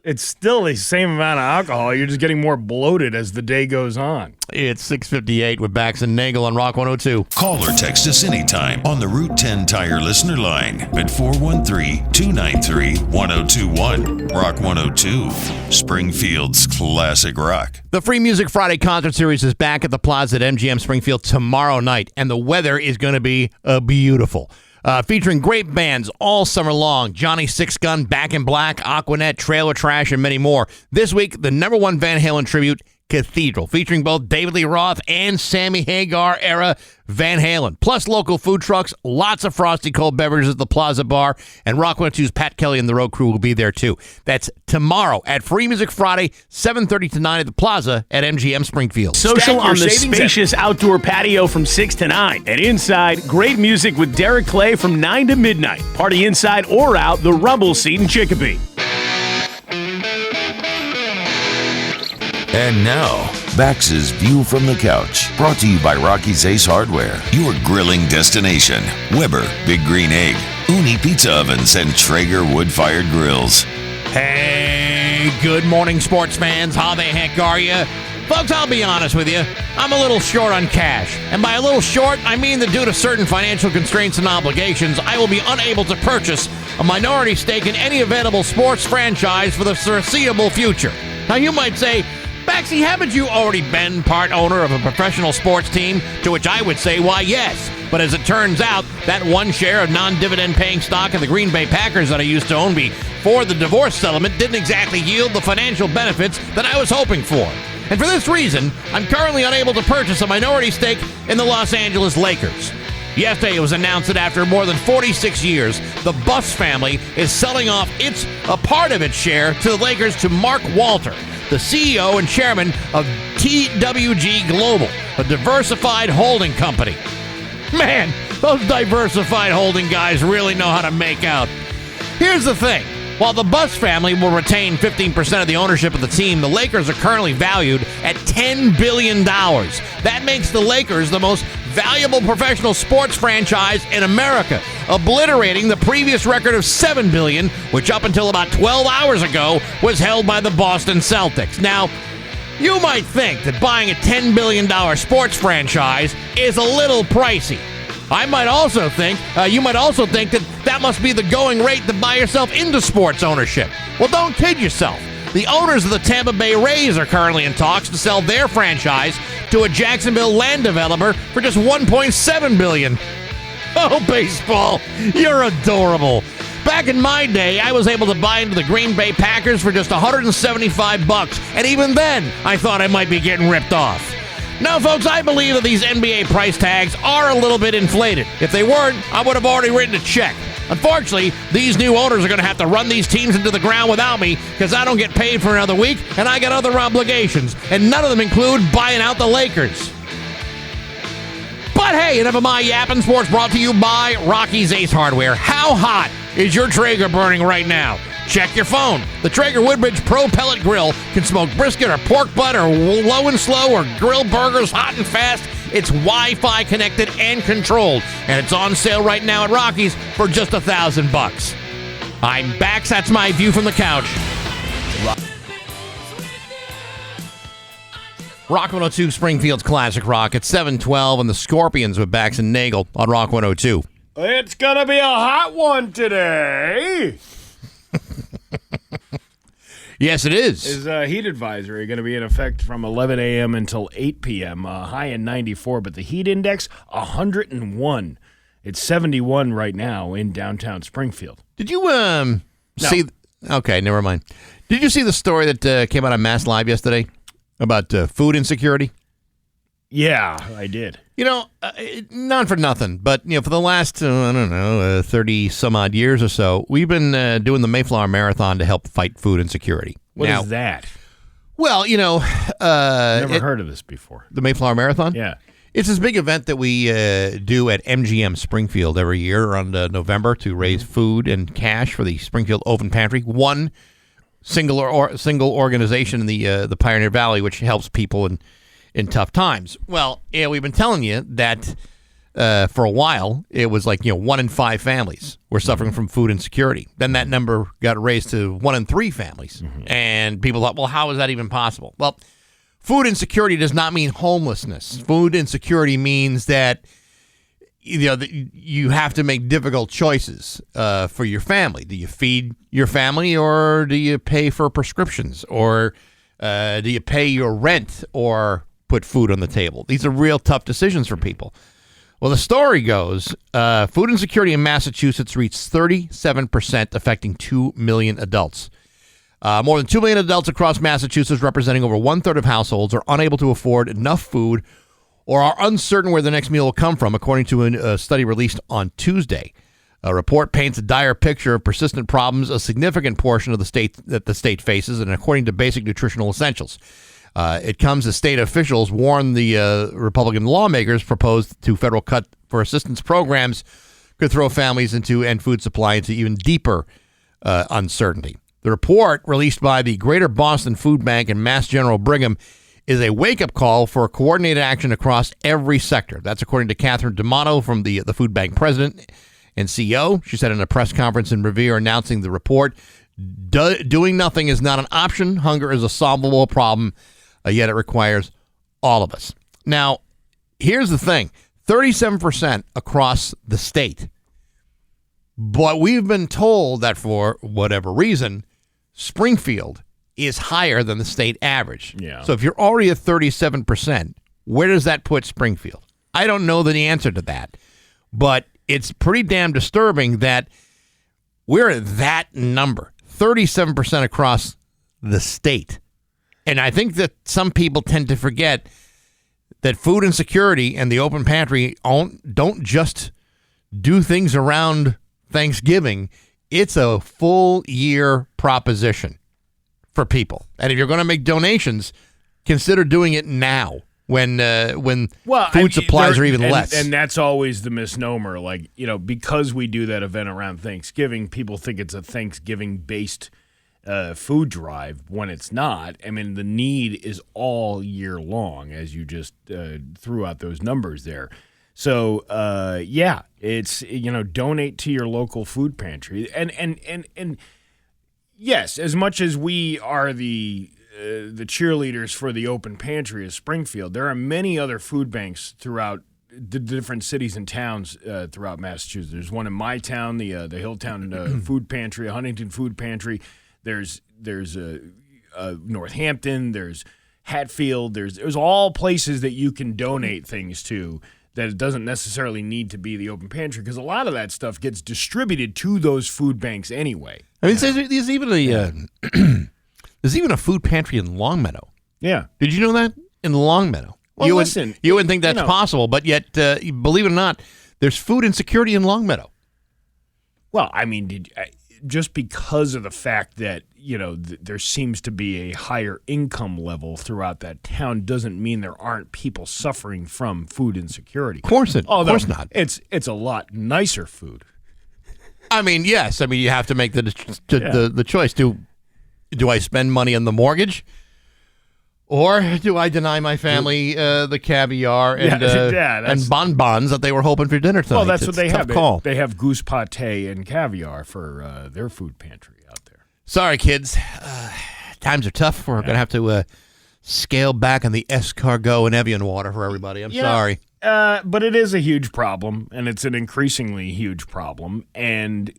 It's still the same amount of alcohol. You're just getting more bloated as the day goes on. It's 6:58 with Bax and Nagle on Rock 102. Call or text us anytime on the Route 10 Tire listener line at 413-293-1021. Rock 102, Springfield's classic rock. The Free Music Friday concert series is back at the Plaza at MGM Springfield tomorrow night, and the weather is going to be beautiful. Featuring great bands all summer long. Johnny Six Gun, Back in Black, Aquanet, Trailer Trash, and many more. This week, the #1 Van Halen tribute, Cathedral, featuring both David Lee Roth and Sammy Hagar era Van Halen. Plus local food trucks, lots of frosty cold beverages at the Plaza Bar, and Rock 102's Pat Kelly and the road crew will be there too. That's tomorrow at Free Music Friday, 7:30 to 9 at the Plaza at MGM Springfield. Social on the spacious outdoor patio from 6 to 9. And inside, great music with Derek Clay from 9 to midnight. Party inside or out the Rumble Seat in Chicopee. And now, Bax's View from the Couch, brought to you by Rocky's Ace Hardware, your grilling destination. Weber, Big Green Egg, Uni Pizza Ovens, and Traeger wood-fired grills. Hey, good morning, sports fans. How the heck are you? Folks, I'll be honest with you. I'm a little short on cash. And by a little short, I mean that due to certain financial constraints and obligations, I will be unable to purchase a minority stake in any available sports franchise for the foreseeable future. Now, you might say, Baxy, haven't you already been part owner of a professional sports team? To which I would say, why, yes. But as it turns out, that 1 share of non-dividend paying stock in the Green Bay Packers that I used to own before the divorce settlement didn't exactly yield the financial benefits that I was hoping for. And for this reason, I'm currently unable to purchase a minority stake in the Los Angeles Lakers. Yesterday, it was announced that after more than 46 years, the Buss family is selling off a part of its share to the Lakers to Mark Walter, the CEO and chairman of TWG Global, a diversified holding company. Man, those diversified holding guys really know how to make out. Here's the thing. While the Buss family will retain 15% of the ownership of the team, the Lakers are currently valued at $10 billion. That makes the Lakers the most valuable professional sports franchise in America, obliterating the previous record of $7 billion, which up until about 12 hours ago was held by the Boston Celtics. Now, you might think that buying a $10 billion sports franchise is a little pricey. You might also think that must be the going rate to buy yourself into sports ownership. Well, don't kid yourself. The owners of the Tampa Bay Rays are currently in talks to sell their franchise to a Jacksonville land developer for just $1.7 billion. Oh, baseball, you're adorable. Back in my day, I was able to buy into the Green Bay Packers for just $175, and even then, I thought I might be getting ripped off. Now, folks, I believe that these NBA price tags are a little bit inflated. If they weren't, I would have already written a check. Unfortunately, these new owners are going to have to run these teams into the ground without me because I don't get paid for another week, and I got other obligations, and none of them include buying out the Lakers. But hey, enough of my yapping. Sports brought to you by Rocky's Ace Hardware. How hot is your Traeger burning right now? Check your phone. The Traeger Woodbridge Pro Pellet Grill can smoke brisket or pork butt or low and slow or grill burgers hot and fast. It's Wi-Fi connected and controlled, and it's on sale right now at Rocky's for just $1,000. I'm Bax. That's my view from the couch. Rock 102, Springfield's Classic Rock at 7:12, and the Scorpions with Bax and Nagle on Rock 102. It's going to be a hot one today. Yes, it is. Is a heat advisory going to be in effect from 11 a.m. until 8 p.m. High in 94, but the heat index, 101. It's 71 right now in downtown Springfield. Did you see? Okay, never mind. Did you see the story that came out on Mass Live yesterday about food insecurity? Yeah, I did. You know, not for nothing, but for the last 30 some odd years or so, we've been doing the Mayflower Marathon to help fight food insecurity. What is that? Well, never heard of this before. The Mayflower Marathon? Yeah. It's this big event that we do at MGM Springfield every year around November to raise food and cash for the Springfield Open Pantry. One single organization in the Pioneer Valley, which helps people in tough times. Well, we've been telling you that for a while, it was like 1 in 5 families were suffering from food insecurity. Then that number got raised to 1 in 3 families, and people thought, well, how is that even possible? Well, food insecurity does not mean homelessness. Food insecurity means that you have to make difficult choices for your family. Do you feed your family, or do you pay for prescriptions, or do you pay your rent, or put food on the table? These are real tough decisions for people. Well, the story goes, food insecurity in Massachusetts reached 37%, affecting 2 million adults. More than 2 million adults across Massachusetts, representing over 1/3 of households, are unable to afford enough food or are uncertain where the next meal will come from, according to a study released on Tuesday. A report paints a dire picture of persistent problems, a significant portion of the state that the state faces, and according to Basic Nutritional Essentials. It comes as state officials warn the Republican lawmakers proposed to federal cut for assistance programs could throw families and food supply into even deeper uncertainty. The report, released by the Greater Boston Food Bank and Mass General Brigham, is a wake-up call for coordinated action across every sector. That's according to Catherine D'Amato, from the Food Bank president and CEO. She said in a press conference in Revere announcing the report, doing nothing is not an option. Hunger is a solvable problem, yet it requires all of us. Now, here's the thing. 37% across the state. But we've been told that for whatever reason, Springfield is higher than the state average. Yeah. So if you're already at 37%, where does that put Springfield? I don't know the answer to that. But it's pretty damn disturbing that we're at that number, 37% across the state. And I think that some people tend to forget that food insecurity and the open pantry don't just do things around Thanksgiving. It's a full year proposition for people. And if you're going to make donations, consider doing it now. when Well, food supplies are even less. And that's always the misnomer. Like, because we do that event around Thanksgiving, people think it's a Thanksgiving-based food drive when it's not. I mean, the need is all year long, as you just threw out those numbers there. So, it's, donate to your local food pantry. And yes, as much as we are the cheerleaders for the open pantry of Springfield, there are many other food banks throughout the different cities and towns throughout Massachusetts. There's one in my town, the Hilltown Food Pantry, Huntington Food Pantry. There's Northampton. There's Hatfield. There's all places that you can donate things to. That it doesn't necessarily need to be the open pantry, because a lot of that stuff gets distributed to those food banks anyway. I mean, there's even there's even a food pantry in Longmeadow. Yeah. Did you know that? In Longmeadow. Well, you wouldn't think that's possible, but yet, believe it or not, there's food insecurity in Longmeadow. Well, I mean, just because of the fact that, there seems to be a higher income level throughout that town doesn't mean there aren't people suffering from food insecurity. Of course not. It's a lot nicer food. I mean, yes. I mean, you have to make the choice. Do I spend money on the mortgage, or do I deny my family the caviar and bonbons that they were hoping for dinner tonight? Well, that's what they have. Call. They have goose pâté and caviar for their food pantry out there. Sorry, kids. Times are tough. We're going to have to scale back on the escargot and Evian water for everybody. I'm sorry. But it is a huge problem, and it's an increasingly huge problem. And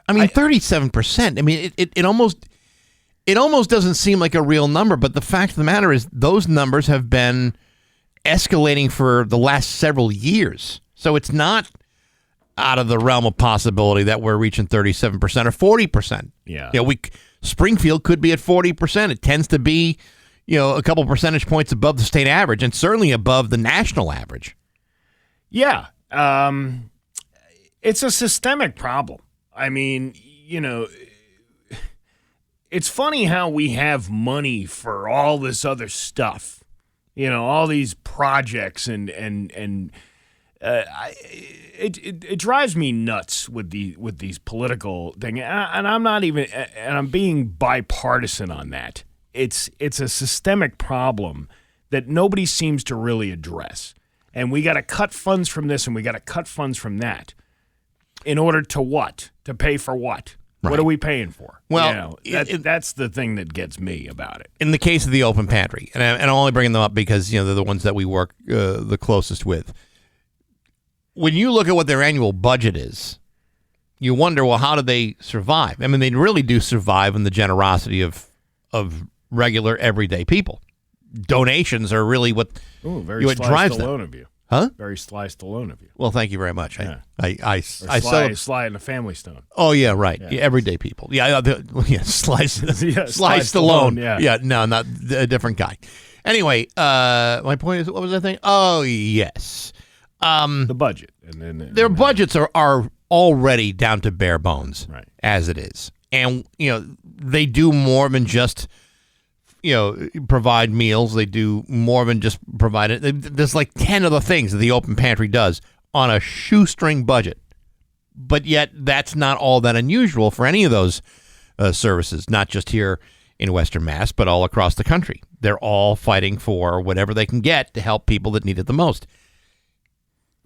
I mean, 37%. I mean, it almost doesn't seem like a real number, but the fact of the matter is those numbers have been escalating for the last several years. So it's not out of the realm of possibility that we're reaching 37% or 40%. Yeah. Springfield could be at 40%. It tends to be, a couple percentage points above the state average and certainly above the national average. Yeah. It's a systemic problem. I mean, it's funny how we have money for all this other stuff, all these projects and it drives me nuts with these political things, and I'm being bipartisan on that. It's a systemic problem that nobody seems to really address, and we got to cut funds from this and we got to cut funds from that in order to what? To pay for what? Right. What are we paying for? Well, that's the thing that gets me about it. In the case of the open pantry, and I'm only bringing them up because they're the ones that we work the closest with. When you look at what their annual budget is, you wonder, well, how do they survive? I mean, they really do survive in the generosity of regular, everyday people. Donations are really what drives them. Alone of you. Huh? Very Sly Stallone of you. Well, thank you very much. Yeah. Sly in the Family Stone. Oh yeah, right. Yeah, everyday people. Yeah, Sly Stallone. Yeah, no, not a different guy. Anyway, my point is, what was I thinking? Oh yes, the budget, and then their budgets are already down to bare bones, right, as it is, and they do more than just provide meals. They do more than just provide it. There's like 10 other things that the open pantry does on a shoestring budget. But yet that's not all that unusual for any of those services, not just here in Western Mass, but all across the country. They're all fighting for whatever they can get to help people that need it the most.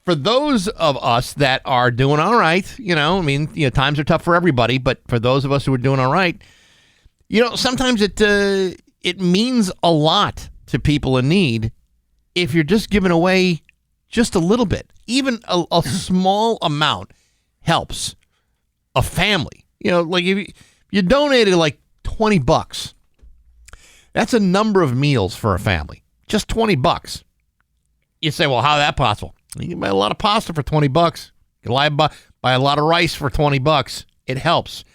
For those of us that are doing all right, times are tough for everybody, but for those of us who are doing all right, sometimes it means a lot to people in need if you're just giving away just a little bit. Even a small amount helps a family. Like if you donated like $20, that's a number of meals for a family. Just $20. You say, well, how is that possible? You can buy a lot of pasta for $20. You can buy a lot of rice for $20. It helps.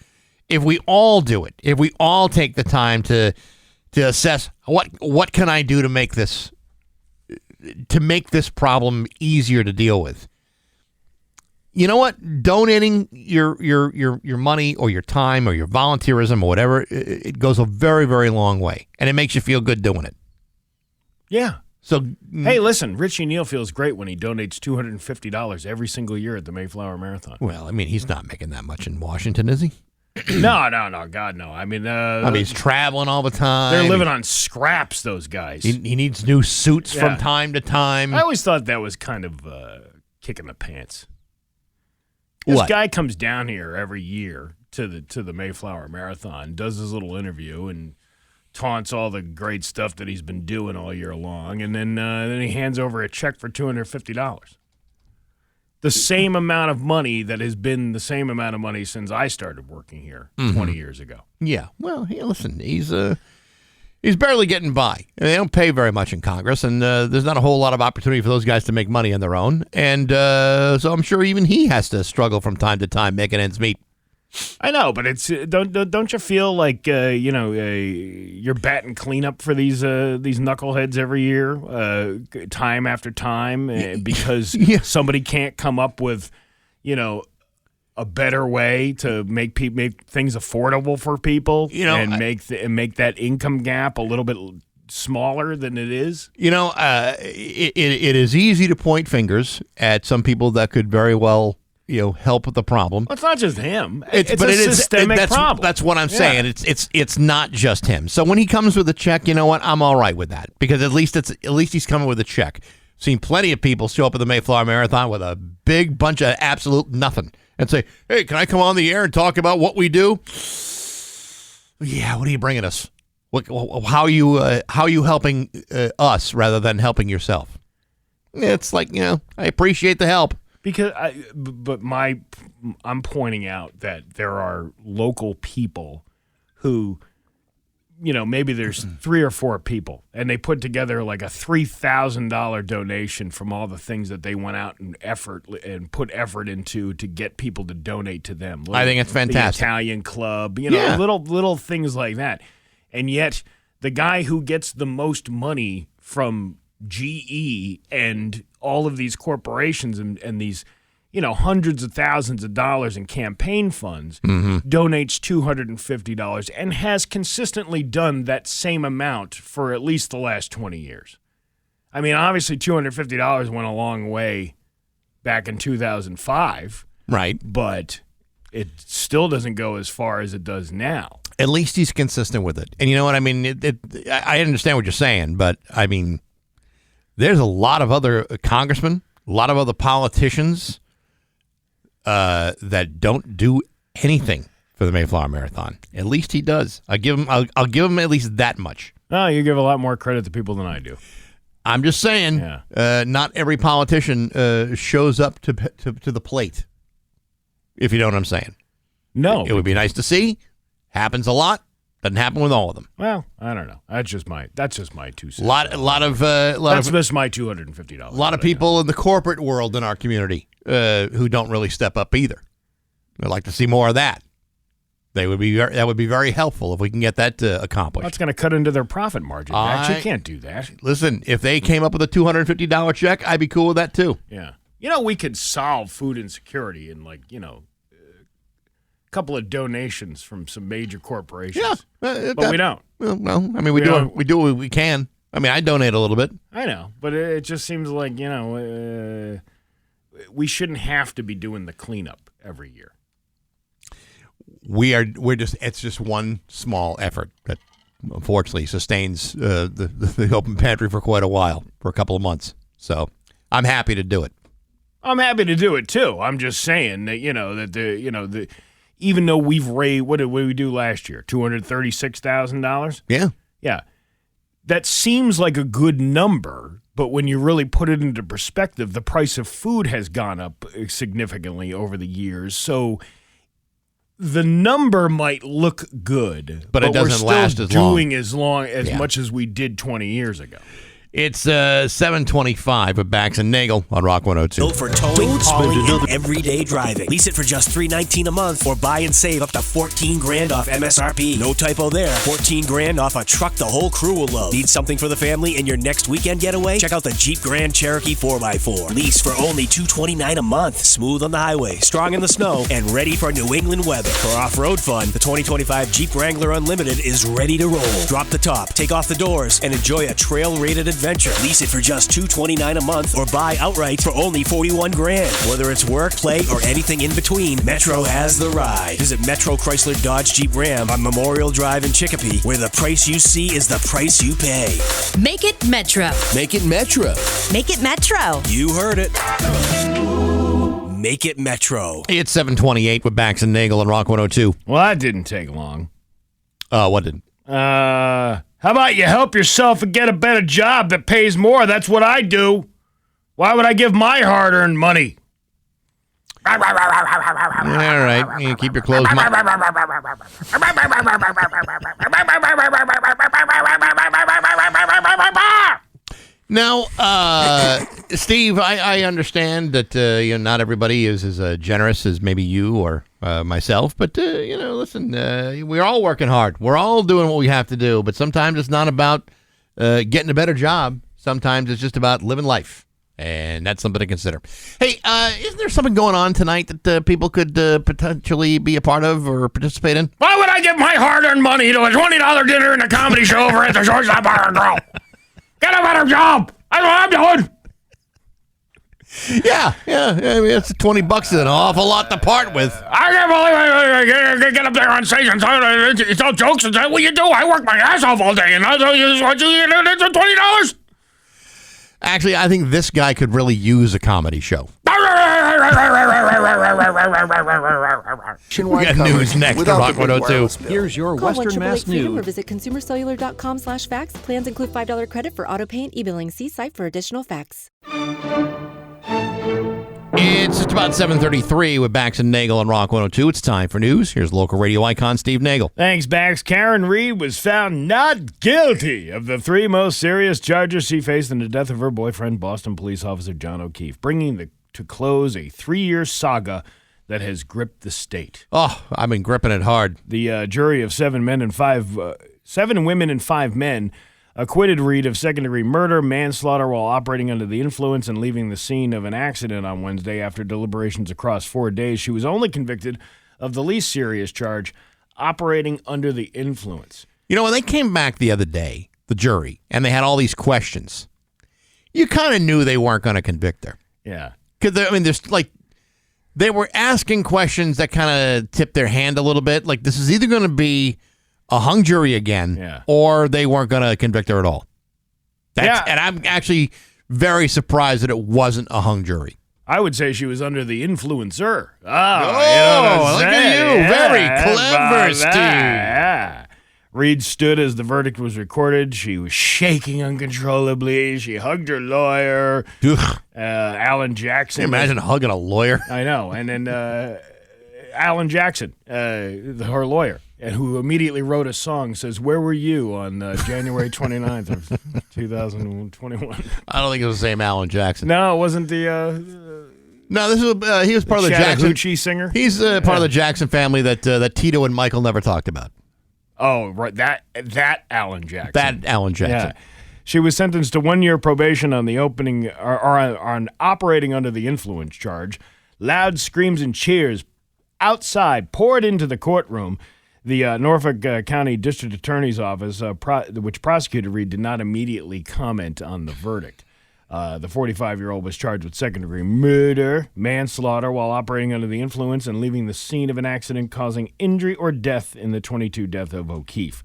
If we all do it, if we all take the time to assess what can I do to make this problem easier to deal with. You know what? Donating your money or your time or your volunteerism or whatever, it goes a very, very long way, and it makes you feel good doing it. Yeah. So, hey, listen, Richie Neal feels great when he donates $250 every single year at the Mayflower Marathon. Well, I mean, he's not making that much in Washington, is he? No, God, no. I mean, he's traveling all the time. They're living on scraps, those guys. He needs new suits from time to time. I always thought that was kind of kicking the pants. This guy comes down here every year to the Mayflower Marathon, does his little interview, and taunts all the great stuff that he's been doing all year long, and then he hands over a check for $250. The same amount of money that has been the same amount of money since I started working here 20 years ago. Yeah. Well, hey, listen, he's barely getting by. They don't pay very much in Congress, and there's not a whole lot of opportunity for those guys to make money on their own. And so I'm sure even he has to struggle from time to time making ends meet. I know, but it's don't you feel like you're batting cleanup for these knuckleheads every year, time after time, because somebody can't come up with, a better way to make things affordable for people, and make that income gap a little bit smaller than it is. It is easy to point fingers at some people that could very well help with the problem. Well, it's not just him. It's a systemic problem. That's what I'm saying. It's not just him. So when he comes with a check, you know what? I'm all right with that, because at least he's coming with a check. Seen plenty of people show up at the Mayflower Marathon with a big bunch of absolute nothing and say, "Hey, can I come on the air and talk about what we do?" Yeah, what are you bringing us? How are you helping us rather than helping yourself? It's like, I appreciate the help. Because I'm pointing out that there are local people who, maybe there's 3 or 4 people, and they put together like a $3,000 donation from all the things that they went out and put effort into to get people to donate to them. I think it's fantastic. The Italian club, little things like that. And yet the guy who gets the most money from GE and all of these corporations and these, hundreds of thousands of dollars in campaign funds, donates $250 and has consistently done that same amount for at least the last 20 years. I mean, obviously $250 went a long way back in 2005. Right. But it still doesn't go as far as it does now. At least he's consistent with it. And you know what I mean? I understand what you're saying, but I mean, there's a lot of other congressmen, a lot of other politicians that don't do anything for the Mayflower Marathon. At least he does. I'll give him at least that much. No, you give a lot more credit to people than I do. I'm just saying, not every politician shows up to the plate, if you know what I'm saying. No. It would be nice to see. Happens a lot. Doesn't happen with all of them. Well, I don't know. That's just my 2 cents. That's just my $250. A lot of people in the corporate world in our community who don't really step up either. I'd like to see more of that. That would be very helpful if we can get that accomplished. That's going to cut into their profit margin. You can't do that. Listen, if they came up with a $250 check, I'd be cool with that too. Yeah. We could solve food insecurity in couple of donations from some major corporations. Yeah, but we don't. Well, I mean, we do what we can. I mean, I donate a little bit. I know, but it just seems like we shouldn't have to be doing the cleanup every year. It's just one small effort that unfortunately sustains the open pantry for quite a while, for a couple of months. So I'm happy to do it. I'm happy to do it too. I'm just saying that even though we've raised, what did we do last year? $236,000? Yeah. Yeah. That seems like a good number, but when you really put it into perspective, the price of food has gone up significantly over the years. So the number might look good, but it doesn't last as long. Doing as much as we did 20 years ago. It's 7:25 with Bax and Nagle on Rock 102. Built for towing, hauling, and everyday driving. Lease it for just $319 a month or buy and save up to $14,000 off MSRP. No typo there. $14,000 off a truck the whole crew will load. Need something for the family in your next weekend getaway? Check out the Jeep Grand Cherokee 4x4. Lease for only $229 a month. Smooth on the highway, strong in the snow, and ready for New England weather. For off-road fun, the 2025 Jeep Wrangler Unlimited is ready to roll. Drop the top, take off the doors, and enjoy a trail-rated adventure adventure. Lease it for just $229 a month or buy outright for only $41,000. Whether it's work, play, or anything in between, Metro has the ride. Visit Metro Chrysler Dodge Jeep Ram on Memorial Drive in Chicopee, where the price you see is the price you pay. Make it Metro. Make it Metro. Make it Metro. You heard it. Make it Metro. It's 7:28 with Bax and Nagle and Rock 102. Well, that didn't take long. What didn't? How about you help yourself and get a better job that pays more? That's what I do. Why would I give my hard-earned money? All right. You keep your clothes. Now, Steve, I understand that not everybody is as generous as maybe you or myself, but listen, we're all working hard. We're all doing what we have to do, but sometimes it's not about getting a better job. Sometimes it's just about living life, and that's something to consider. Hey, isn't there something going on tonight that people could potentially be a part of or participate in? Why would I give my hard-earned money to a $20 dinner and a comedy show over at the Shortstop Bar and Grill? Get a better job. That's what I'm doing. Yeah. I mean, it's $20 is an awful lot to part with. I can't believe I get up there on stage and tell jokes and say, what you do? I work my ass off all day, and I tell you what you get $20. Actually, I think this guy could really use a comedy show. We got news next to Rock 102. Here's your Call Western Mass Freedom News. or visit consumercellular.com/facts. Plans include $5 credit for auto pay and e-billing. See site for additional facts. It's just about 7:33 with Bax and Nagle on Rock 102. It's time for news. Here's local radio icon Steve Nagle. Thanks, Bax. Karen Reed was found not guilty of the three most serious charges she faced in the death of her boyfriend, Boston police officer John O'Keefe, bringing to close a 3-year saga that has gripped the state. Oh, I've been gripping it hard. The jury of 7 women and 5 men acquitted Reed of second-degree murder, manslaughter while operating under the influence, and leaving the scene of an accident on Wednesday. After deliberations across 4 days, she was only convicted of the least serious charge, operating under the influence. You know, when they came back the other day, the jury, and they had all these questions, you kind of knew they weren't going to convict her. Yeah. Because, they were asking questions that kind of tipped their hand a little bit. Like, this is either going to be a hung jury again, or they weren't going to convict her at all. And I'm actually very surprised that it wasn't a hung jury. I would say she was under the influencer. Look at you. Very clever, Steve. Yeah. Reed stood as the verdict was recorded. She was shaking uncontrollably. She hugged her lawyer, Alan Jackson. Can you imagine hugging a lawyer? I know. And then Alan Jackson, her lawyer, and who immediately wrote a song, says, "Where were you on January 29th of 2021? I don't think it was the same Alan Jackson. No, it wasn't the... No, this was he was part of the Jackson. Chattahoochee singer? He's part of the Jackson family that Tito and Michael never talked about. Oh, right. That Alan Jackson. That Alan Jackson. Yeah. She was sentenced to 1 year probation on the opening or on operating under the influence charge. Loud screams and cheers outside poured into the courtroom. The Norfolk County District Attorney's Office, which prosecuted Reed, did not immediately comment on the verdict. The 45-year-old was charged with second-degree murder, manslaughter while operating under the influence, and leaving the scene of an accident causing injury or death in the 22 death of O'Keefe.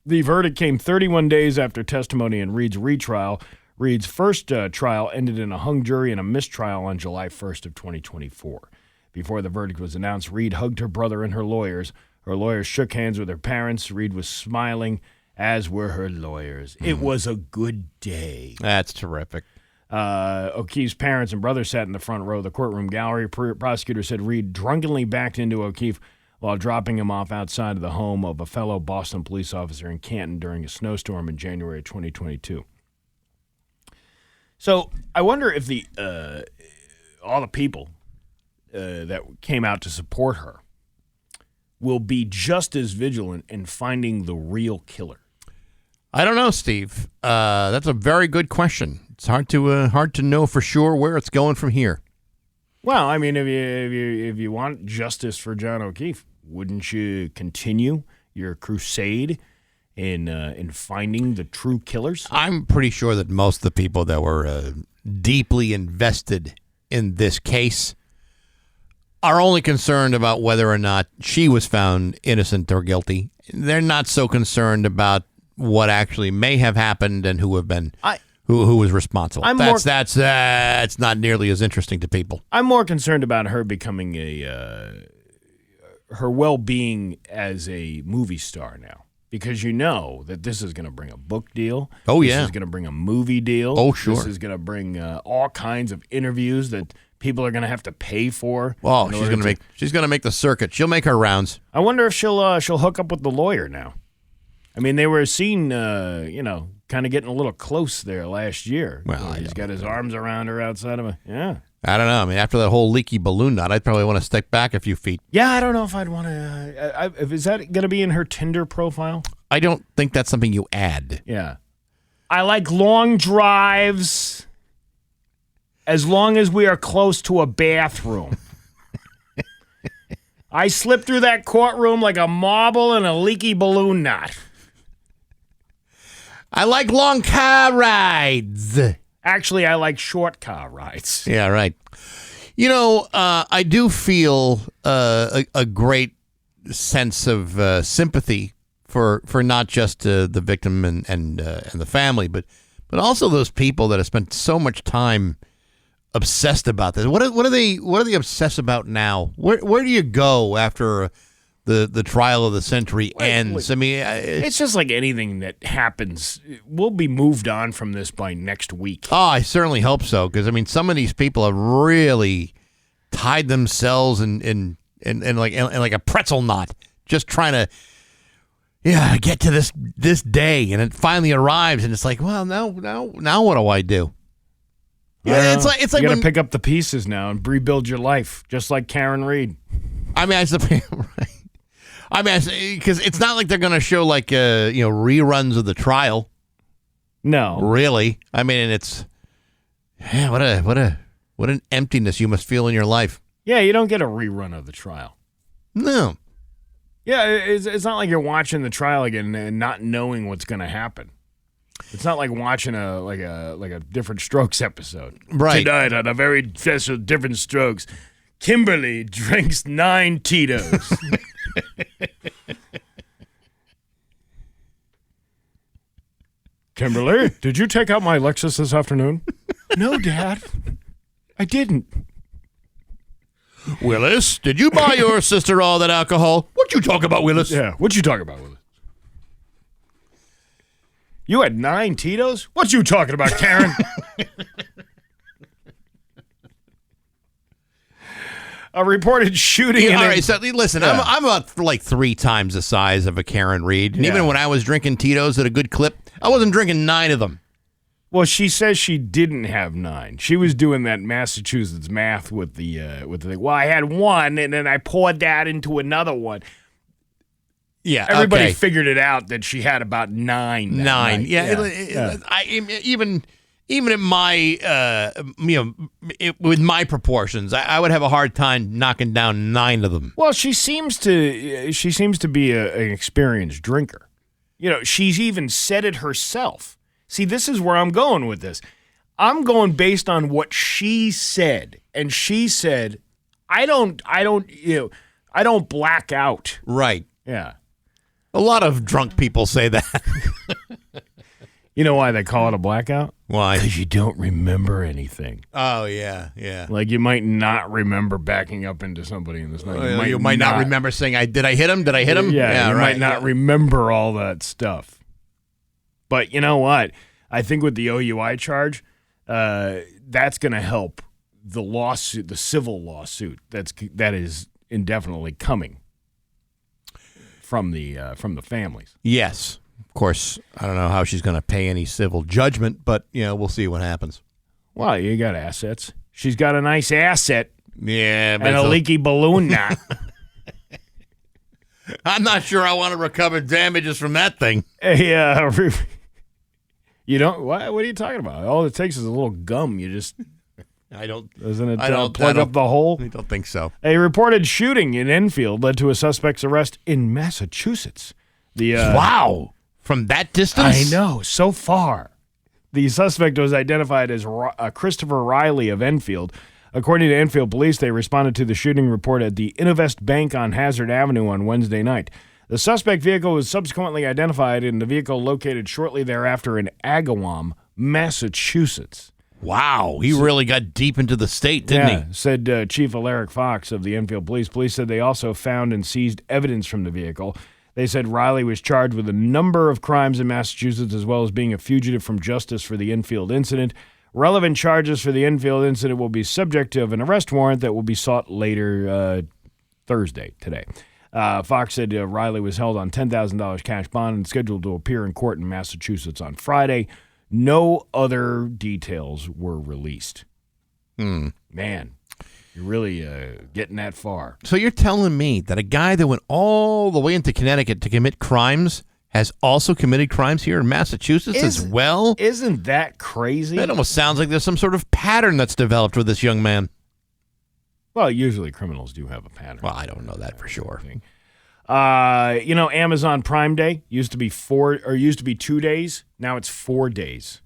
The verdict came 31 days after testimony in Reed's retrial. Reed's first trial ended in a hung jury and a mistrial on July 1st of 2024. Before the verdict was announced, Reed hugged her brother and her lawyers. Her lawyers shook hands with her parents. Reed was smiling, as were her lawyers. It was a good day. That's terrific. O'Keefe's parents and brother sat in the front row of the courtroom gallery. Prosecutor said Reed drunkenly backed into O'Keefe while dropping him off outside of the home of a fellow Boston police officer in Canton during a snowstorm in January 2022. So I wonder if all the people that came out to support her will be just as vigilant in finding the real killer. I don't know, Steve. That's a very good question. It's hard to know for sure where it's going from here. Well, I mean, if you want justice for John O'Keefe, wouldn't you continue your crusade in finding the true killers? I'm pretty sure that most of the people that were deeply invested in this case are only concerned about whether or not she was found innocent or guilty. They're not so concerned about what actually may have happened and who was responsible. That's not nearly as interesting to people. I'm more concerned about her becoming her well-being as a movie star now. Because you know that this is going to bring a book deal. Oh, yeah. This is going to bring a movie deal. Oh, sure. This is going to bring all kinds of interviews that people are going to have to pay for. Oh, she's going to make the circuit. She'll make her rounds. I wonder if she'll hook up with the lawyer now. I mean, they were seen, kind of getting a little close there last year. Well, he's got his arms around her outside of a I don't know. I mean, after that whole leaky balloon knot, I'd probably want to step back a few feet. Yeah, I don't know if I'd want to. Is that going to be in her Tinder profile? I don't think that's something you add. Yeah. I like long drives as long as we are close to a bathroom. I slip through that courtroom like a marble in a leaky balloon knot. I like long car rides. Actually, I like short car rides. Yeah, right. You know, I do feel a great sense of sympathy for not just the victim and the family, but also those people that have spent so much time obsessed about this. What are they obsessed about now? Where do you go after the trial of the century ends? I mean, it's just like anything that happens. We'll be moved on from this by next week. Oh, I certainly hope so, because I mean, some of these people have really tied themselves in like a pretzel knot, just trying to get to this day, and it finally arrives, and it's like, well, now what do I do? Yeah, it's like you got to when, pick up the pieces now and rebuild your life, just like Karen Reed. I mean, right. I mean, because it's not like they're going to show like reruns of the trial. No, really. I mean, it's what an emptiness you must feel in your life. Yeah, you don't get a rerun of the trial. No. Yeah, it's not like you're watching the trial again and not knowing what's going to happen. It's not like watching a Different Strokes episode. Right. Tonight on a very special Different Strokes, Kimberly drinks 9 Tito's. Kimberly, did you take out my Lexus this afternoon? No, Dad. I didn't. Willis, did you buy your sister all that alcohol? What you talk about, Willis? Yeah, what you talking about, Willis? You had 9 Tito's? What you talking about, Karen? A reported shooting. All right, so listen, yeah. I'm about like 3 times the size of a Karen Reed. And even when I was drinking Tito's at a good clip, I wasn't drinking 9 of them. Well, she says she didn't have 9. She was doing that Massachusetts math with the well, I had 1, and then I poured that into another one. Yeah, everybody figured it out that she had about 9. 9, even at my with my proportions, I would have a hard time knocking down 9 of them. Well, she seems to be an experienced drinker. You know, she's even said it herself. See, this is where I'm going with this. I'm going based on what she said, and she said, I don't black out. Right. Yeah. A lot of drunk people say that. You know why they call it a blackout? Why? Because you don't remember anything. Oh, yeah, yeah. Like you might not remember backing up into somebody in this night. You might not remember saying, "Did I hit him? Did I hit him?" Yeah, you might not remember all that stuff. But you know what? I think with the OUI charge, that's going to help the lawsuit, the civil lawsuit that is indefinitely coming from the families. Yes. Of course, I don't know how she's going to pay any civil judgment, but we'll see what happens. Well, you got assets. She's got a nice asset. Yeah, but and a leaky balloon knot. I'm not sure I want to recover damages from that thing. Yeah. You don't. What are you talking about? All it takes is a little gum. You just. Doesn't it plug up the hole? I don't think so. A reported shooting in Enfield led to a suspect's arrest in Massachusetts. Wow. From that distance? I know, so far. The suspect was identified as Christopher Riley of Enfield. According to Enfield police, they responded to the shooting report at the Innovest Bank on Hazard Avenue on Wednesday night. The suspect vehicle was subsequently identified in the vehicle located shortly thereafter in Agawam, Massachusetts. Wow, he really got deep into the state, didn't he? Said Chief Alaric Fox of the Enfield Police. Police said they also found and seized evidence from the vehicle. They said Riley was charged with a number of crimes in Massachusetts, as well as being a fugitive from justice for the Enfield incident. Relevant charges for the Enfield incident will be subject to an arrest warrant that will be sought later Thursday, today. Fox said Riley was held on $10,000 cash bond and scheduled to appear in court in Massachusetts on Friday. No other details were released. Man, you're really getting that far. So you're telling me that a guy that went all the way into Connecticut to commit crimes has also committed crimes here in Massachusetts as well? Isn't that crazy? That almost sounds like there's some sort of pattern that's developed with this young man. Well, usually criminals do have a pattern. Well, I don't know that for sure. Amazon Prime Day used to be 2 days. Now it's 4 days.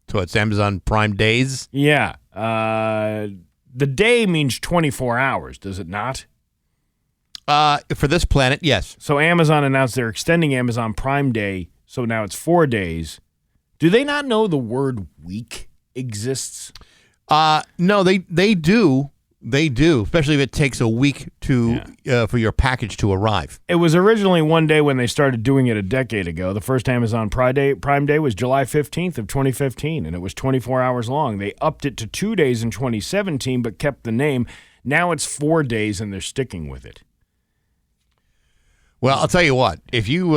So it's Amazon Prime Days? Yeah. The day means 24 hours, does it not? For this planet, yes. So Amazon announced they're extending Amazon Prime Day, so now it's 4 days. Do they not know the word week exists? No, they do. They do, especially if it takes a week for your package to arrive. It was originally 1 day when they started doing it a decade ago. The first Amazon Prime Day was July 15th of 2015, and it was 24 hours long. They upped it to 2 days in 2017, but kept the name. Now it's 4 days, and they're sticking with it. Well, I'll tell you what. If you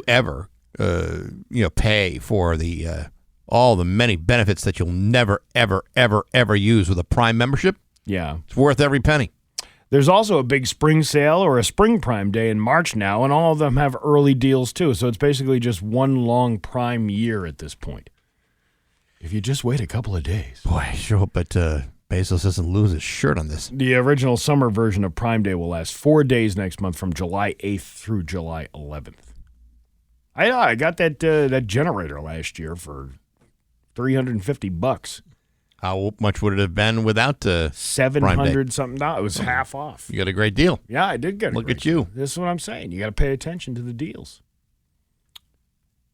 ever pay for the all the many benefits that you'll never ever ever ever use with a Prime membership. Yeah. It's worth every penny. There's also a big spring sale or a spring Prime Day in March now, and all of them have early deals too. So it's basically just one long Prime year at this point. If you just wait a couple of days. Boy, I sure hope that Bezos doesn't lose his shirt on this. The original summer version of Prime Day will last 4 days next month from July 8th through July 11th. I got that generator last year for $350. How much would it have been without $700 something? It was half off. You got a great deal. Yeah, I did get a Look at you. Deal. This is what I'm saying. You got to pay attention to the deals.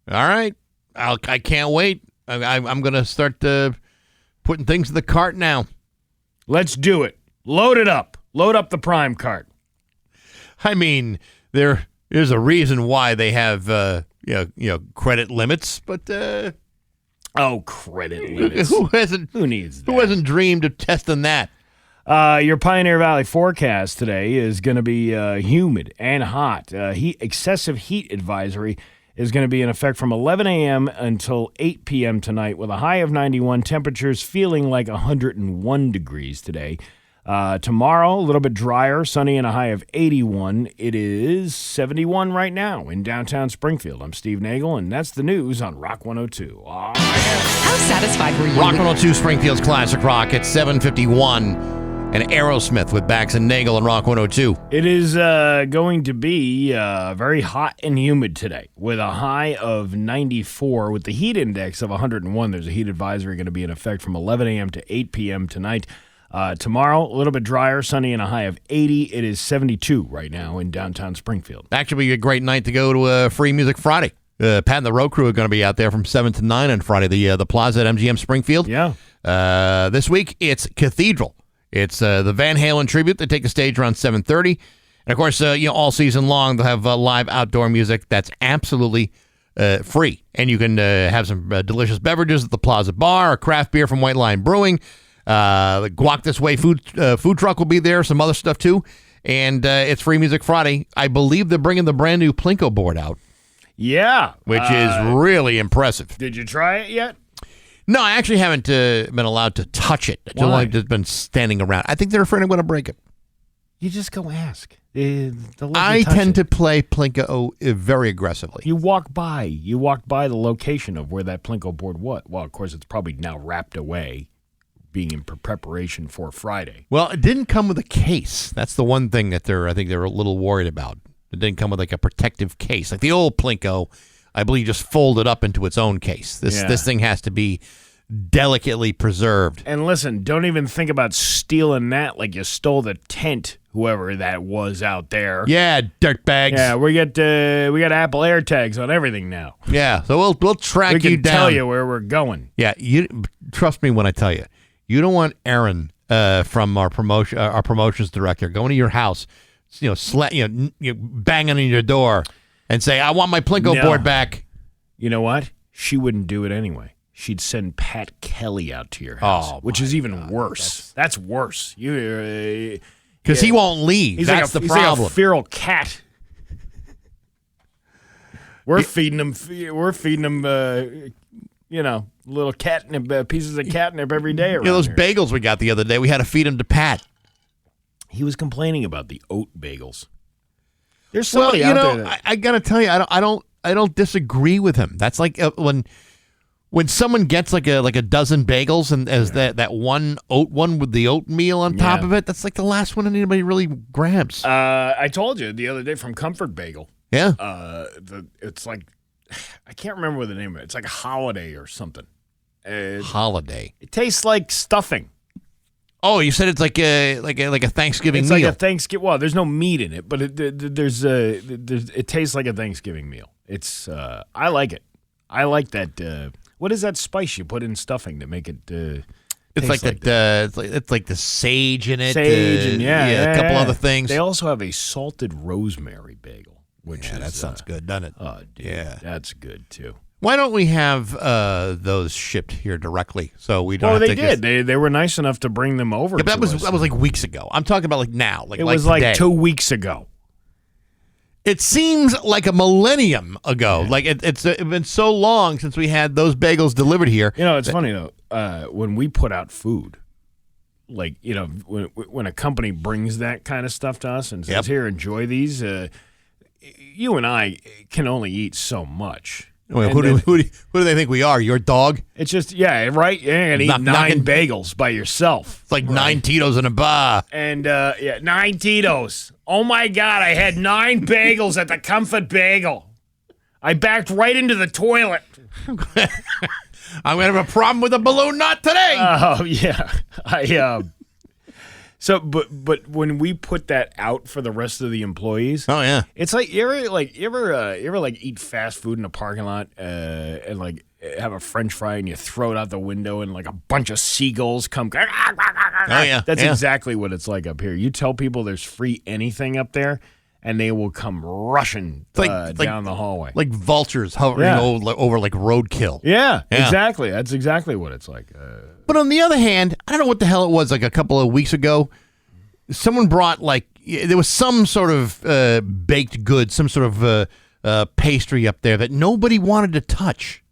All right. I can't wait. I'm going to start putting things in the cart now. Let's do it. Load it up. Load up the Prime cart. I mean, there's a reason why they have credit limits, but credit limits. Who needs that? Who hasn't dreamed of testing that? Your Pioneer Valley forecast today is going to be humid and hot. Excessive heat advisory is going to be in effect from 11 a.m. until 8 p.m. tonight with a high of 91. Temperatures feeling like 101 degrees today. Tomorrow, a little bit drier, sunny and a high of 81. It is 71 right now in downtown Springfield. I'm Steve Nagle, and that's the news on Rock 102. How satisfied were you? Rock 102, Springfield's Classic Rock at 7:51. And Aerosmith with Bax and Nagle on Rock 102. It is going to be very hot and humid today with a high of 94 with the heat index of 101. There's a heat advisory going to be in effect from 11 a.m. to 8 p.m. tonight. Tomorrow, a little bit drier, sunny, and a high of 80. It is 72 right now in downtown Springfield. Actually, a great night to go to Free Music Friday. Pat and the Road Crew are going to be out there from 7 to 9 on Friday, the Plaza at MGM Springfield. Yeah. This week, it's Cathedral. It's the Van Halen tribute. They take the stage around 7:30. And, of course, all season long, they'll have live outdoor music that's absolutely free. And you can have some delicious beverages at the Plaza Bar, a craft beer from White Lion Brewing. The Guac This Way food truck will be there, some other stuff, too. And it's Free Music Friday. I believe they're bringing the brand new Plinko board out. Yeah. Which is really impressive. Did you try it yet? No, I actually haven't been allowed to touch it. I've just been standing around. I think they're afraid I'm going to break it. You just go ask. I tend to play Plinko very aggressively. You walk by the location of where that Plinko board was. Well, of course, it's probably now wrapped away, being in preparation for Friday. Well, it didn't come with a case. That's the one thing that I think they're a little worried about. It didn't come with like a protective case. Like the old Plinko, I believe, just folded up into its own case. This thing has to be delicately preserved. And listen, don't even think about stealing that like you stole the tent, whoever that was out there. Yeah, dirtbags. Yeah, we got Apple AirTags on everything now. Yeah, so we'll track you down. We can tell you where we're going. Yeah, you trust me when I tell you. You don't want Aaron from our promotions director going to your house, banging on your door and say, "I want my Plinko board back." You know what? She wouldn't do it anyway. She'd send Pat Kelly out to your house, which is even worse. That's worse. Because he won't leave. That's the problem. He's like a feral cat. We're feeding him. Little catnip, pieces of catnip every day around those here. bagels we got the other day, we had to feed them to Pat. He was complaining about the oat bagels. There's somebody out there. I got to tell you, I don't disagree with him. That's like when someone gets like a dozen bagels and as that one oat one with the oatmeal on top of it, that's like the last one anybody really grabs. I told you the other day from Comfort Bagel. Yeah. It's like, I can't remember what the name of it. It's like a holiday or something. Holiday. It tastes like stuffing. Oh, you said it's like a Thanksgiving meal. It's like a Thanksgiving. Well, there's no meat in it, but it tastes like a Thanksgiving meal. It's I like it. I like that. What is that spice you put in stuffing to make it? It's like that. It's like the sage in it. Sage and a couple other things. They also have a salted rosemary bagel, which that sounds good, doesn't it? Oh, dude, yeah, that's good too. Why don't we have those shipped here directly so we don't? Well, they did. They were nice enough to bring them over. Yeah, but that was like weeks ago. I'm talking about like now. It was like 2 weeks ago. It seems like a millennium ago. Yeah. Like it's been so long since we had those bagels delivered here. It's funny though. When we put out food, like when a company brings that kind of stuff to us and says, "Here, enjoy these," you and I can only eat so much. Wait, who do they think we are? Your dog? It's just right. You're gonna eat 9 bagels by yourself. It's like 9 Tito's in a bar. And 9 Tito's. Oh my God! I had 9 bagels at the Comfort Bagel. I backed right into the toilet. I'm gonna have a problem with a balloon knot today. Oh yeah, So, but when we put that out for the rest of the employees, it's like you ever eat fast food in a parking lot and like have a French fry and you throw it out the window and like a bunch of seagulls come. That's exactly what it's like up here. You tell people there's free anything up there, and they will come rushing down the hallway like vultures hovering over like roadkill. Yeah, exactly. That's exactly what it's like. But on the other hand, I don't know what the hell it was like a couple of weeks ago. Someone brought there was some sort of baked good, some sort of pastry up there that nobody wanted to touch.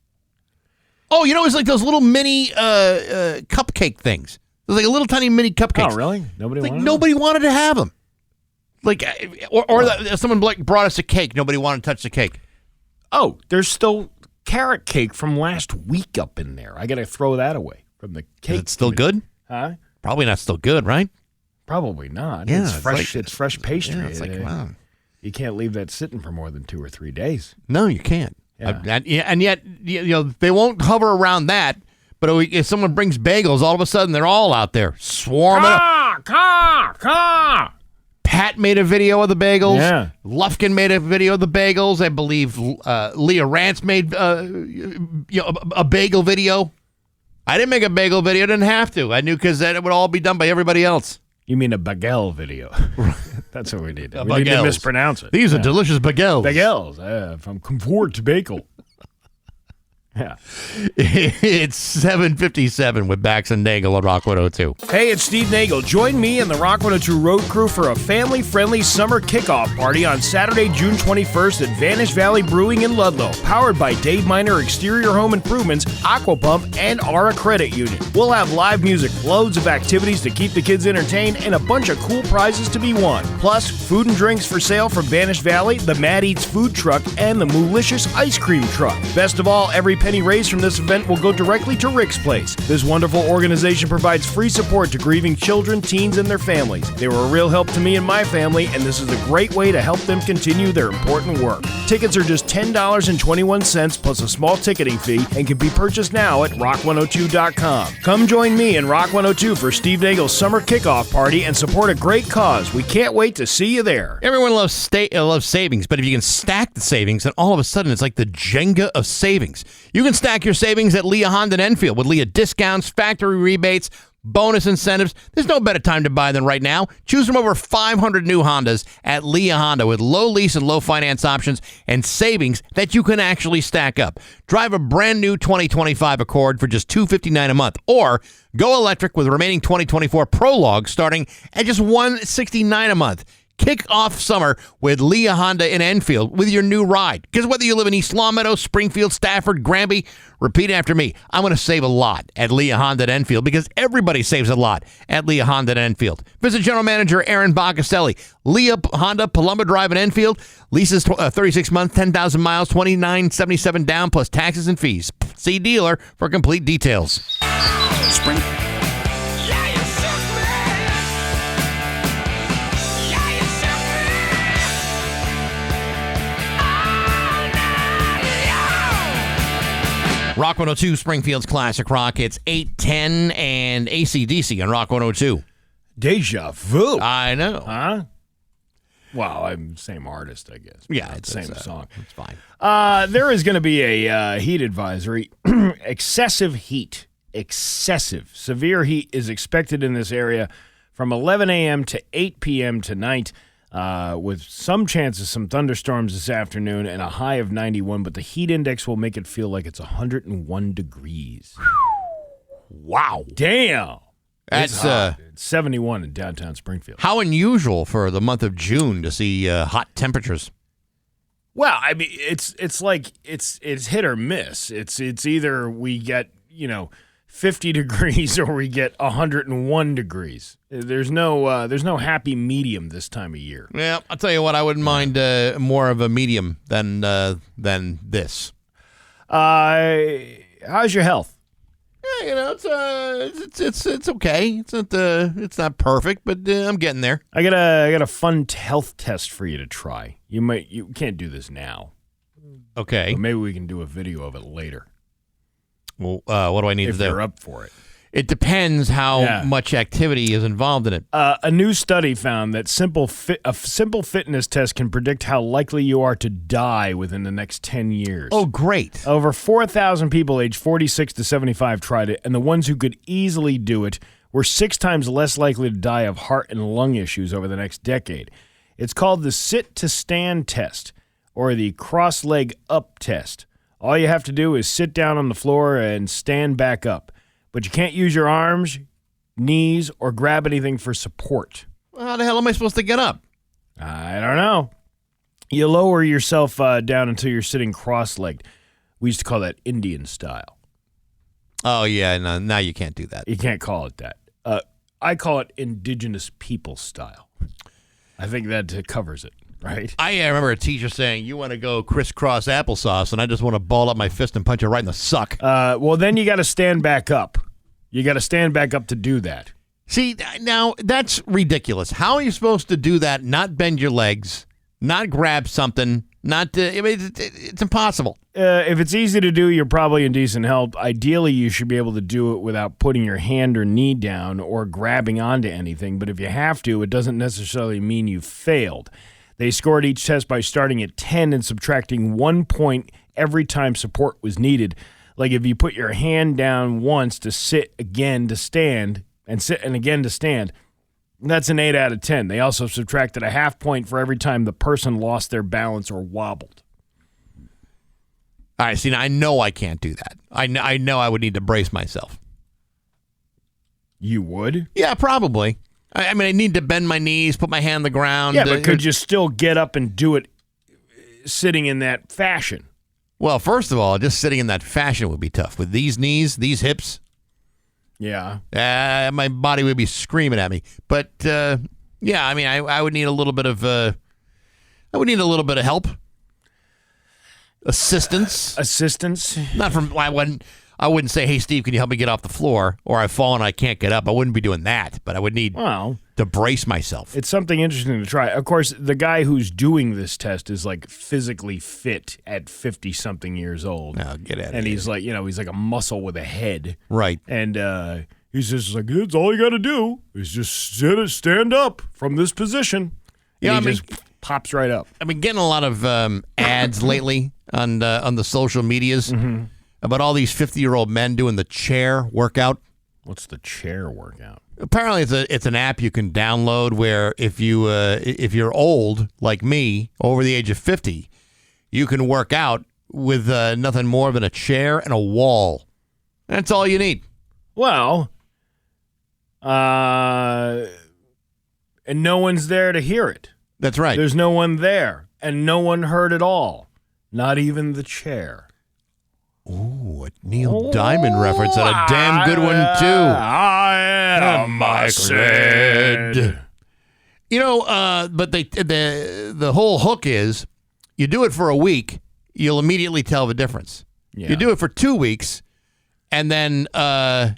Oh, it was like those little mini cupcake things. It was like a little tiny mini cupcakes. Oh, really? Nobody wanted to have them. Someone brought us a cake. Nobody wanted to touch the cake. Oh, there's still carrot cake from last week up in there. I got to throw that away. From the cake. Is it still good? Huh? Probably not still good, right? Probably not. Yeah, it's fresh. It's fresh pastry. Yeah, it's wow. You can't leave that sitting for more than 2 or 3 days. No, you can't. Yeah. And yet, they won't hover around that. But if someone brings bagels, all of a sudden they're all out there swarming. Pat made a video of the bagels. Yeah. Lufkin made a video of the bagels. I believe Leah Rance made a bagel video. I didn't make a bagel video. I didn't have to. I knew because then it would all be done by everybody else. You mean a bagel video? That's what we need. We need to mispronounce it. These are delicious bagels. Bagels from Comfort Bagel. Yeah. It's 7:57 with Bax and Nagle on Rock 102. Hey, it's Steve Nagle. Join me and the Rock 102 Road Crew for a family-friendly summer kickoff party on Saturday, June 21st at Vanish Valley Brewing in Ludlow. Powered by Dave Miner Exterior Home Improvements, Aquapump, and Aura Credit Union. We'll have live music, loads of activities to keep the kids entertained, and a bunch of cool prizes to be won. Plus, food and drinks for sale from Vanish Valley, the Mad Eats food truck, and the Moolicious ice cream truck. Best of all, every penny raised from this event will go directly to Rick's Place. This wonderful organization provides free support to grieving children, teens, and their families. They were a real help to me and my family, and this is a great way to help them continue their important work. Tickets are just $10.21 plus a small ticketing fee and can be purchased now at rock102.com. Come join me and Rock 102 for Steve Nagle's summer kickoff party and support a great cause. We can't wait to see you there. Everyone loves savings, but if you can stack the savings, then all of a sudden it's like the Jenga of savings. You can stack your savings at Leah Honda in Enfield with Leah discounts, factory rebates, bonus incentives. There's no better time to buy than right now. Choose from over 500 new Hondas at Leah Honda with low lease and low finance options and savings that you can actually stack up. Drive a brand new 2025 Accord for just $259 a month, or go electric with remaining 2024 Prologue starting at just $169 a month. Kick off summer with Leah Honda in Enfield with your new ride. Because whether you live in East Longmeadow, Springfield, Stafford, Granby, repeat after me, I'm going to save a lot at Leah Honda in Enfield because everybody saves a lot at Leah Honda in Enfield. Visit General Manager Aaron Boccaselli. Leah Honda, Palumba Drive in Enfield. Leases 36 months, 10,000 miles, $29.77 down plus taxes and fees. See dealer for complete details. Spring. Rock 102, Springfield's Classic Rock. It's 8:10 and AC/DC on Rock 102. Deja vu. I know. Huh? Well, I'm same artist, I guess. Yeah, it's the same song. It's fine. There is going to be a heat advisory. Excessive heat. Excessive. Severe heat is expected in this area from 11 a.m. to 8 p.m. tonight. With some chances, some thunderstorms this afternoon and a high of 91, but the heat index will make it feel like it's 101 degrees. Wow. Damn. That's It's 71 in downtown Springfield. how unusual for the month of June to see hot temperatures. Well, I mean, it's like it's hit or miss. It's either we get, 50 degrees or we get 101 degrees. There's no happy medium this time of year. Yeah, I'll tell you what, I wouldn't mind more of a medium than this. How's your health? Yeah, it's okay. It's not perfect, but I'm getting there. I got a fun health test for you to try. You can't do this now. Okay. But maybe we can do a video of it later. Well, what do I need if to do? If you're up for it. It depends how much activity is involved in it. A new study found that a simple fitness test can predict how likely you are to die within the next 10 years. Oh, great. Over 4,000 people aged 46 to 75 tried it, and the ones who could easily do it were 6 times less likely to die of heart and lung issues over the next decade. It's called the sit-to-stand test, or the cross-leg-up test. All you have to do is sit down on the floor and stand back up. But you can't use your arms, knees, or grab anything for support. Well, how the hell am I supposed to get up? I don't know. You lower yourself down until you're sitting cross-legged. We used to call that Indian style. Oh, yeah, no, now you can't do that. You can't call it that. I call it indigenous people style. I think that covers it, right? I remember a teacher saying, you want to go crisscross applesauce, and I just want to ball up my fist and punch you right in the suck. Well, then you got to stand back up. You got to stand back up to do that. See, now that's ridiculous. How are you supposed to do that, not bend your legs, not grab something, it's impossible. If it's easy to do, you're probably in decent health. Ideally, you should be able to do it without putting your hand or knee down or grabbing onto anything. But if you have to, it doesn't necessarily mean you failed. They scored each test by starting at 10 and subtracting 1 point every time support was needed. Like if you put your hand down once to sit, again to stand, and sit and again to stand, that's an 8 out of 10. They also subtracted a half point for every time the person lost their balance or wobbled. All right, see, now I know I can't do that. I know I would need to brace myself. You would? Yeah, probably. I mean, I need to bend my knees, put my hand on the ground. Yeah, but could you still get up and do it sitting in that fashion? Well, first of all, just sitting in that fashion would be tough. With these knees, these hips, yeah, my body would be screaming at me. But yeah, I mean, I would need a little bit of help. assistance. Assistance? Not from, I wouldn't say, hey, Steve, can you help me get off the floor? Or I've fallen, I can't get up. I wouldn't be doing that, but I would need to brace myself. It's something interesting to try. Of course, the guy who's doing this test is like physically fit at 50-something years old. Oh, get out of And here. he's like, he's like a muscle with a head. Right. And he's just like, it's all you got to do is just stand up from this position. Yeah, and he just pops right up. I've been getting a lot of ads lately on the social medias about all these 50-year-old men doing the chair workout. What's the chair workout? Apparently, it's an app you can download where if you're old like me, over the age of 50, you can work out with nothing more than a chair and a wall. That's all you need. Well, and no one's there to hear it. That's right. There's no one there, and no one heard it all. Not even the chair. Ooh, a Neil Diamond reference, and a damn good one, too. I am I said. But the whole hook is you do it for a week, you'll immediately tell the difference. Yeah. You do it for 2 weeks, and then no,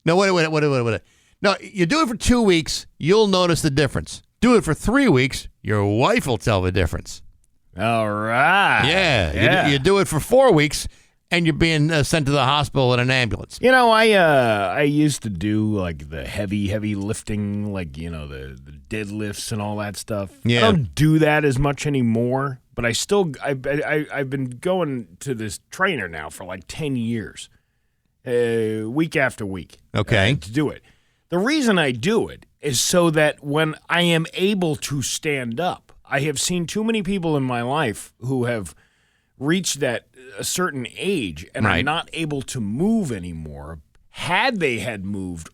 wait. No, you do it for 2 weeks, you'll notice the difference. Do it for 3 weeks, your wife will tell the difference. All right. Yeah. You do it for 4 weeks, and you're being sent to the hospital in an ambulance. I used to do like the heavy lifting, like the deadlifts and all that stuff. Yeah. I don't do that as much anymore, but I've been going to this trainer now for like 10 years, week after week. Okay. To do it. The reason I do it is so that when I am able to stand up, I have seen too many people in my life who have reached a certain age and are not able to move anymore. Had they had moved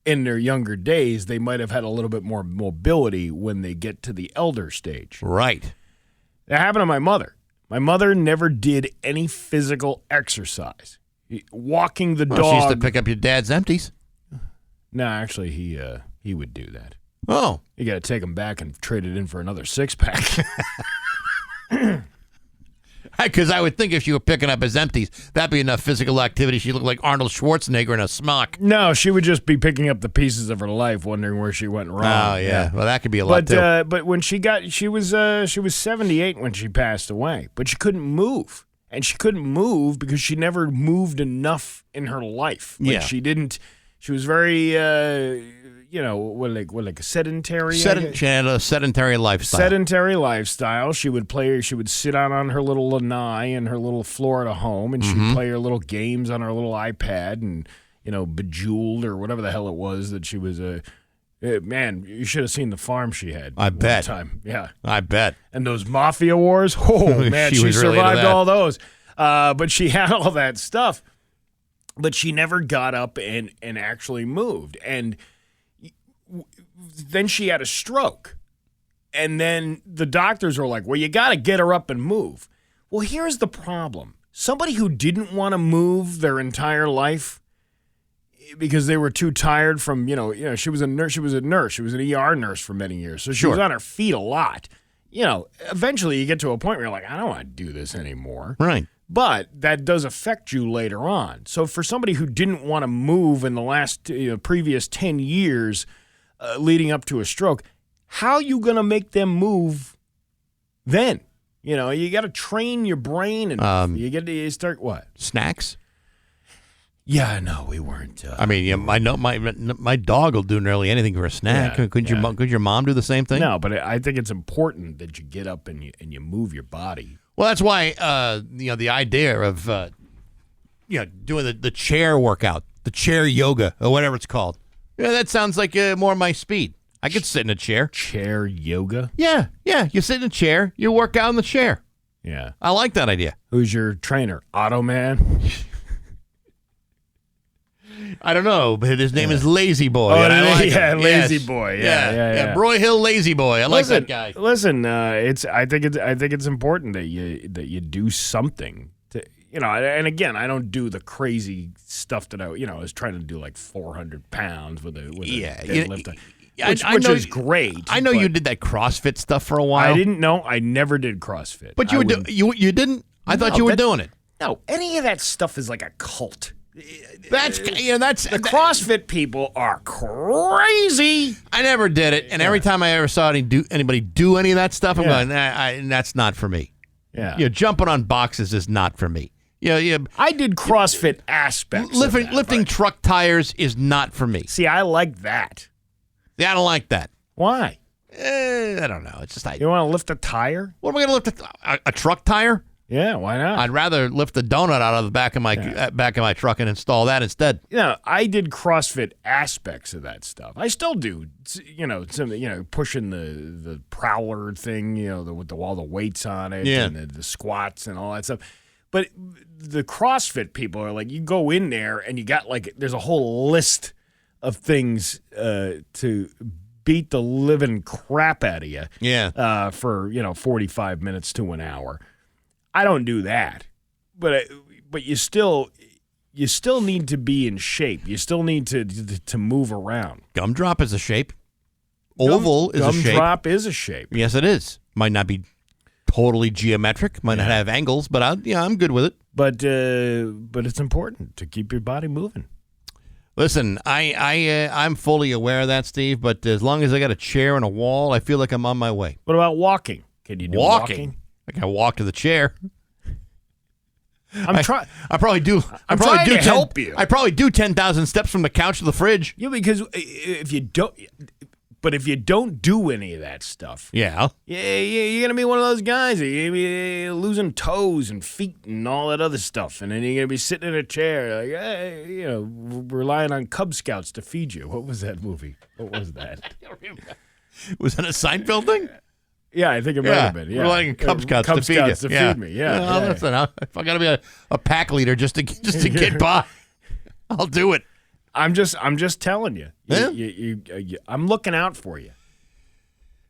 in their younger days, they might have had a little bit more mobility when they get to the elder stage. Right. That happened to my mother. My mother never did any physical exercise. Walking the dog. She used to pick up your dad's empties. No, actually, he would do that. Oh. You got to take him back and trade it in for another 6-pack. Because I would think if she were picking up his empties, that'd be enough physical activity. She looked like Arnold Schwarzenegger in a smock. No, she would just be picking up the pieces of her life, wondering where she went wrong. Oh, yeah. Well, that could be a lot, too. But when she was 78 when she passed away, but she couldn't move. And she couldn't move because she never moved enough in her life. Like she was very, like a sedentary. She had a sedentary lifestyle. Sedentary lifestyle. She would sit out on her little lanai in her little Florida home, and she'd play her little games on her little iPad and, Bejeweled or whatever the hell it was that she was man, you should have seen the farm she had. I bet. Time. Yeah. I bet. And those mafia wars. Oh, man, she survived all those. But she had all that stuff. But she never got up and actually moved. And then she had a stroke. And then the doctors were like, well, you got to get her up and move. Well, here's the problem. Somebody who didn't want to move their entire life because they were too tired from, she was a nurse. She was an ER nurse for many years. So she was on her feet a lot. Eventually you get to a point where you're like, I don't want to do this anymore. Right. But that does affect you later on. So for somebody who didn't want to move in the last previous 10 years leading up to a stroke, how are you going to make them move then? You got to train your brain, and you start what? Snacks? Yeah, no, we weren't. I mean, I know my dog will do nearly anything for a snack. Could your mom do the same thing? No, but I think it's important that you get up and you move your body. Well, that's why the idea of doing the chair workout, the chair yoga, or whatever it's called. Yeah, that sounds like more my speed. I could sit in a chair. Chair yoga? Yeah. You sit in a chair, you work out in the chair. Yeah. I like that idea. Who's your trainer? Otto Man? I don't know, but his name is Lazy Boy. Oh, I like him. Lazy Yes. Boy. Yeah. Broy Hill Lazy Boy. I like that guy. Listen, I think it's important that you do something to, and again, I don't do the crazy stuff that I was trying to do like 400 pounds with a deadlift. which is great. I know you did that CrossFit stuff for a while. I didn't know. I never did CrossFit. But you didn't? I thought you were doing it. No, any of that stuff is like a cult. That's the CrossFit people are crazy. I never did it, and every time I ever saw anybody do any of that stuff, I'm going, that's not for me. Yeah, jumping on boxes is not for me. I did CrossFit aspects. Lifting truck tires is not for me. See, I like that. Yeah, I don't like that. Why? I don't know. It's just you want to lift a tire? What am I going to lift a truck tire? Yeah, why not? I'd rather lift a donut out of the back of my truck and install that instead. Yeah, I did CrossFit aspects of that stuff. I still do. Pushing the prowler thing, with all the weights on it, and the squats and all that stuff. But the CrossFit people are like, you go in there and you got there's a whole list of things to beat the living crap out of you. Yeah. For 45 minutes to an hour. I don't do that, but you still need to be in shape. You still need to move around. Gumdrop is a shape. Oval is a shape. Gumdrop is a shape. Yes, it is. Might not be totally geometric. Might not have angles, but I'm good with it. But it's important to keep your body moving. Listen, I'm fully aware of that, Steve. But as long as I got a chair and a wall, I feel like I'm on my way. What about walking? Can you do walking? I can walk to the chair. I'm trying. I probably do. I'm trying to help you. I probably do 10,000 steps from the couch to the fridge. Yeah, because if you don't do any of that stuff, you're gonna be one of those guys. You're gonna be losing toes and feet and all that other stuff, and then you're gonna be sitting in a chair, relying on Cub Scouts to feed you. What was that movie? What was that? Was that a Seinfeld thing? Yeah, I think it might have been. Yeah, relying on Cub Scouts to feed you. to feed me. Yeah. Listen, if I got to be a pack leader just to get by, I'll do it. I'm just telling you. I'm looking out for you.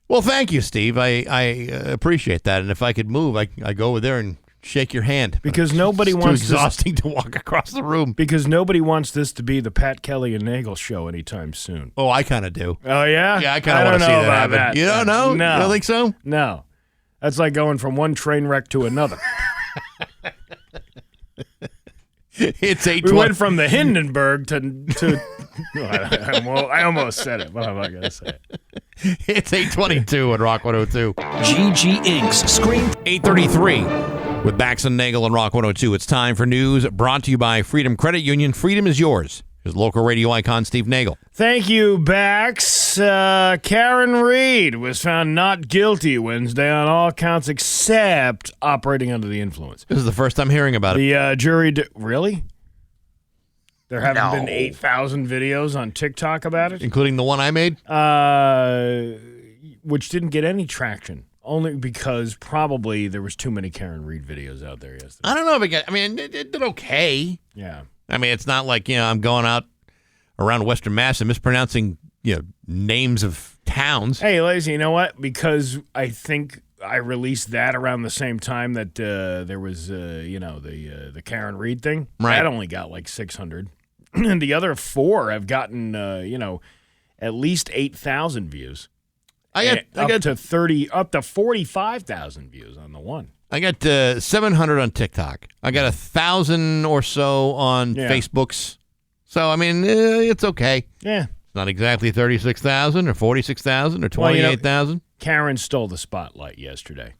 Well, thank you, Steve. I appreciate that. And if I could move, I go over there and shake your hand. Because nobody wants too exhausting to walk across the room. Because nobody wants this to be the Pat Kelly and Nagle show anytime soon. Oh, I kind of do. Oh, yeah? Yeah, I kind of want to see that happen. You don't know? No. You don't think so? No. That's like going from one train wreck to another. It's 8:20. We went from the Hindenburg to I almost said it, but I'm not going to say it. It's 8:22 at Rock 102. GG Inc.'s Scream 8:33 with Bax and Nagle and Rock 102. It's time for news brought to you by Freedom Credit Union. Freedom is yours. Here's local radio icon Steve Nagle. Thank you, Bax. Karen Reed was found not guilty Wednesday on all counts except operating under the influence. This is the first time hearing about it. The jury... Really? There haven't been 8,000 videos on TikTok about it? Including the one I made? Which didn't get any traction. Only because probably there was too many Karen Reed videos out there yesterday. I don't know if it got... I mean, it did okay. Yeah. I mean, it's not like, I'm going out around Western Mass and mispronouncing, names of towns. Hey, Lazy, you know what? Because I think I released that around the same time that there was, the Karen Reed thing. Right. That only got like 600. And the other 4 have gotten, at least 8,000 views. I got up to 45,000 views on the one. I got 700 on TikTok. I got 1,000 or so on Facebook's. So, I mean, it's okay. Yeah. It's not exactly 36,000 or 46,000 or 28,000. Karen stole the spotlight yesterday.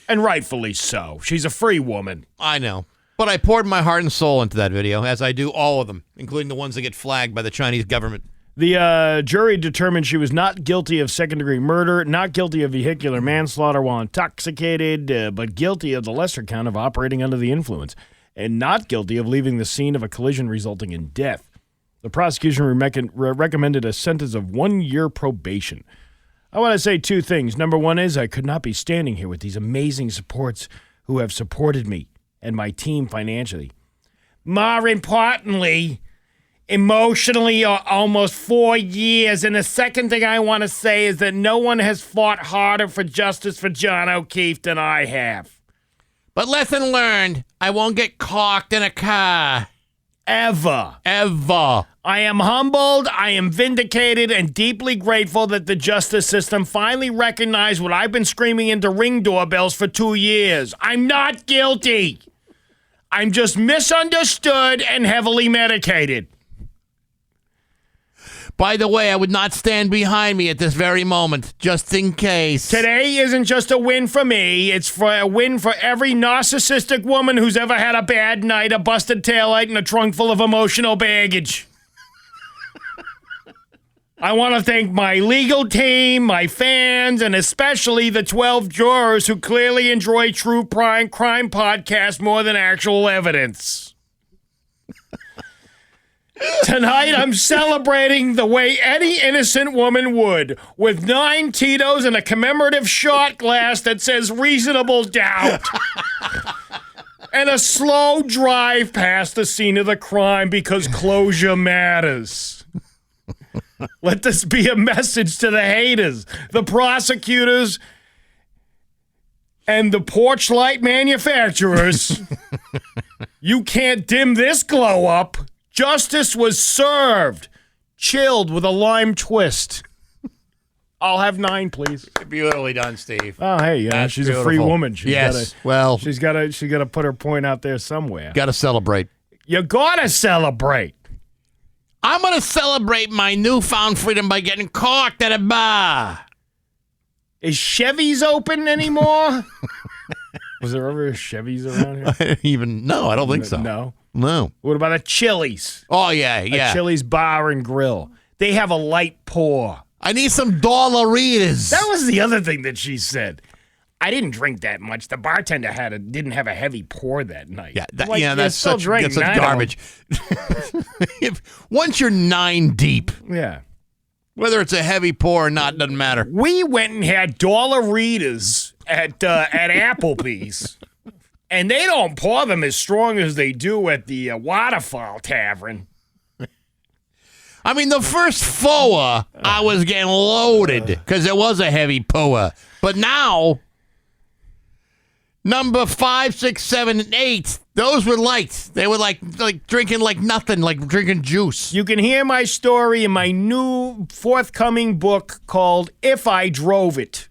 And rightfully so. She's a free woman. I know. But I poured my heart and soul into that video, as I do all of them, including the ones that get flagged by the Chinese government. The jury determined she was not guilty of second-degree murder, not guilty of vehicular manslaughter while intoxicated, but guilty of the lesser count of operating under the influence, and not guilty of leaving the scene of a collision resulting in death. The prosecution recommended a sentence of 1 year probation. I want to say 2 things. Number 1 is I could not be standing here with these amazing supports who have supported me and my team financially. More importantly, emotionally, almost 4 years. And the second thing I want to say is that no one has fought harder for justice for John O'Keefe than I have. But lesson learned, I won't get caulked in a car. Ever. I am humbled, I am vindicated, and deeply grateful that the justice system finally recognized what I've been screaming into Ring doorbells for 2 years. I'm not guilty. I'm just misunderstood and heavily medicated. By the way, I would not stand behind me at this very moment, just in case. Today isn't just a win for me. It's for a win for every narcissistic woman who's ever had a bad night, a busted taillight, and a trunk full of emotional baggage. I want to thank my legal team, my fans, and especially the 12 jurors who clearly enjoy true crime podcasts more than actual evidence. Tonight, I'm celebrating the way any innocent woman would, with 9 Tito's and a commemorative shot glass that says reasonable doubt. And a slow drive past the scene of the crime because closure matters. Let this be a message to the haters, the prosecutors, and the porch light manufacturers. You can't dim this glow up. Justice was served, chilled with a lime twist. I'll have 9, please. Beautifully done, Steve. Oh, hey, That's she's beautiful. a free woman. She's she's got to put her point out there somewhere. Got to celebrate. You got to celebrate. I'm going to celebrate my newfound freedom by getting corked at a bar. Is Chevy's open anymore? Was there ever a Chevy's around here? No, I don't think so. No. What about a Chili's? Oh, yeah. A Chili's bar and grill. They have a light pour. I need some Dollaritas. That was the other thing that she said. I didn't drink that much. The bartender didn't have a heavy pour that night. Yeah, that's such garbage. Once you're 9 deep, yeah, whether it's a heavy pour or not, doesn't matter. We went and had Dollaritas at Applebee's, and they don't pour them as strong as they do at the Waterfall Tavern. I mean, the first FOA, I was getting loaded because it was a heavy POA. But now, number 5, 6, 7, and 8, those were light. They were like drinking like nothing, like drinking juice. You can hear my story in my new forthcoming book called If I Drove It.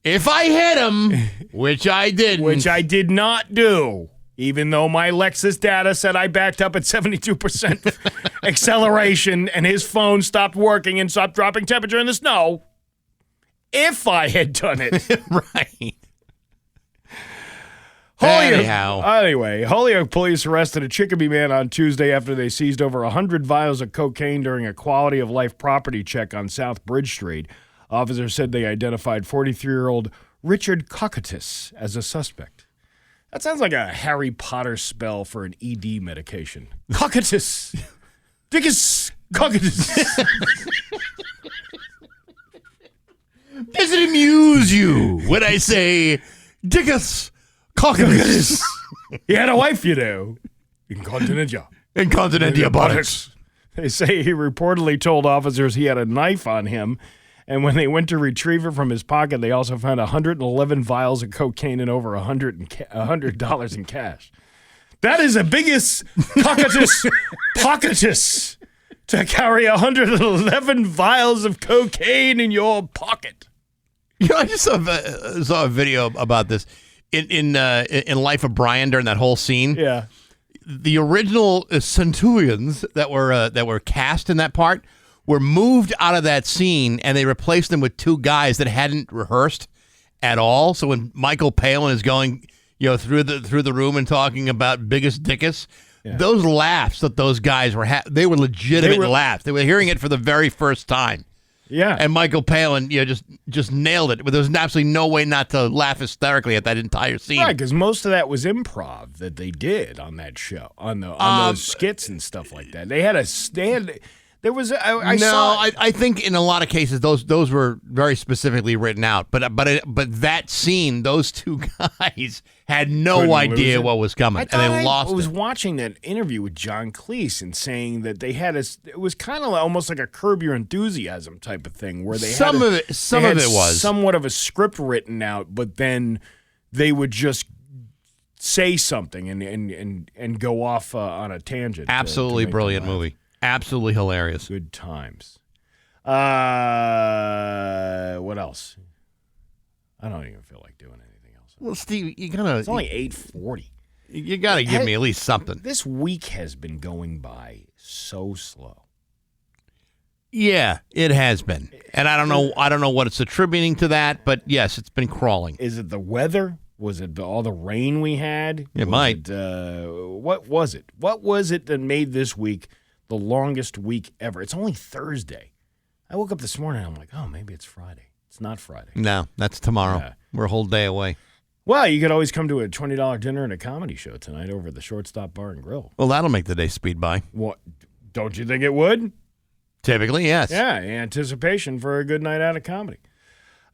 If I hit him, which I didn't. Which I did not do. Even though my Lexus data said I backed up at 72% acceleration and his phone stopped working and stopped dropping temperature in the snow. If I had done it. Right. Holyoke police arrested a Chicopee man on Tuesday after they seized over 100 vials of cocaine during a quality of life property check on South Bridge Street. Officers said they identified 43-year-old Richard Cockatous as a suspect. That sounds like a Harry Potter spell for an ED medication. Cockatous. Dickus Cockatous. Does it amuse you when I say Dickus Cockatous? He had a wife, you know. Incontinentia. buttocks. They say he reportedly told officers he had a knife on him, and when they went to retrieve it from his pocket, they also found 111 vials of cocaine and over $100 in cash. That is the biggest pocketus to carry 111 vials of cocaine in your pocket. You know, I just saw a video about this in Life of Brian during that whole scene. Yeah, the original centurions that were cast in that part were moved out of that scene, and they replaced them with 2 guys that hadn't rehearsed at all. So when Michael Palin is going, through the room and talking about biggest dickus, those laughs that those guys were they were legitimate laughs. They were hearing it for the very first time. Yeah. And Michael Palin, just nailed it. But there was absolutely no way not to laugh hysterically at that entire scene. Right, because most of that was improv that they did on that show, on those skits and stuff like that. I think in a lot of cases those were very specifically written out. But that scene, those 2 guys had no idea what was coming, and they lost it. I was watching that interview with John Cleese and saying that they had it was kind of almost like a Curb Your Enthusiasm type of thing, where they some of it was somewhat of a script written out, but then they would just say something and go off on a tangent. Absolutely brilliant movie. Absolutely hilarious. Good times. What else? I don't even feel like doing anything else. Well, Steve, you gotta. It's only 8:40. You gotta give me at least something. This week has been going by so slow. Yeah, it has been, and I don't know what it's attributing to that, but yes, it's been crawling. Is it the weather? Was it all the rain we had? It might. What was it? What was it that made this week the longest week ever? It's only Thursday. I woke up this morning and I'm like, oh, maybe it's Friday. It's not Friday. No, that's tomorrow. Yeah. We're a whole day away. Well, you could always come to a $20 dinner and a comedy show tonight over at the Shortstop Bar and Grill. Well, that'll make the day speed by. What? Don't you think it would? Typically, yes. Yeah, anticipation for a good night out of comedy.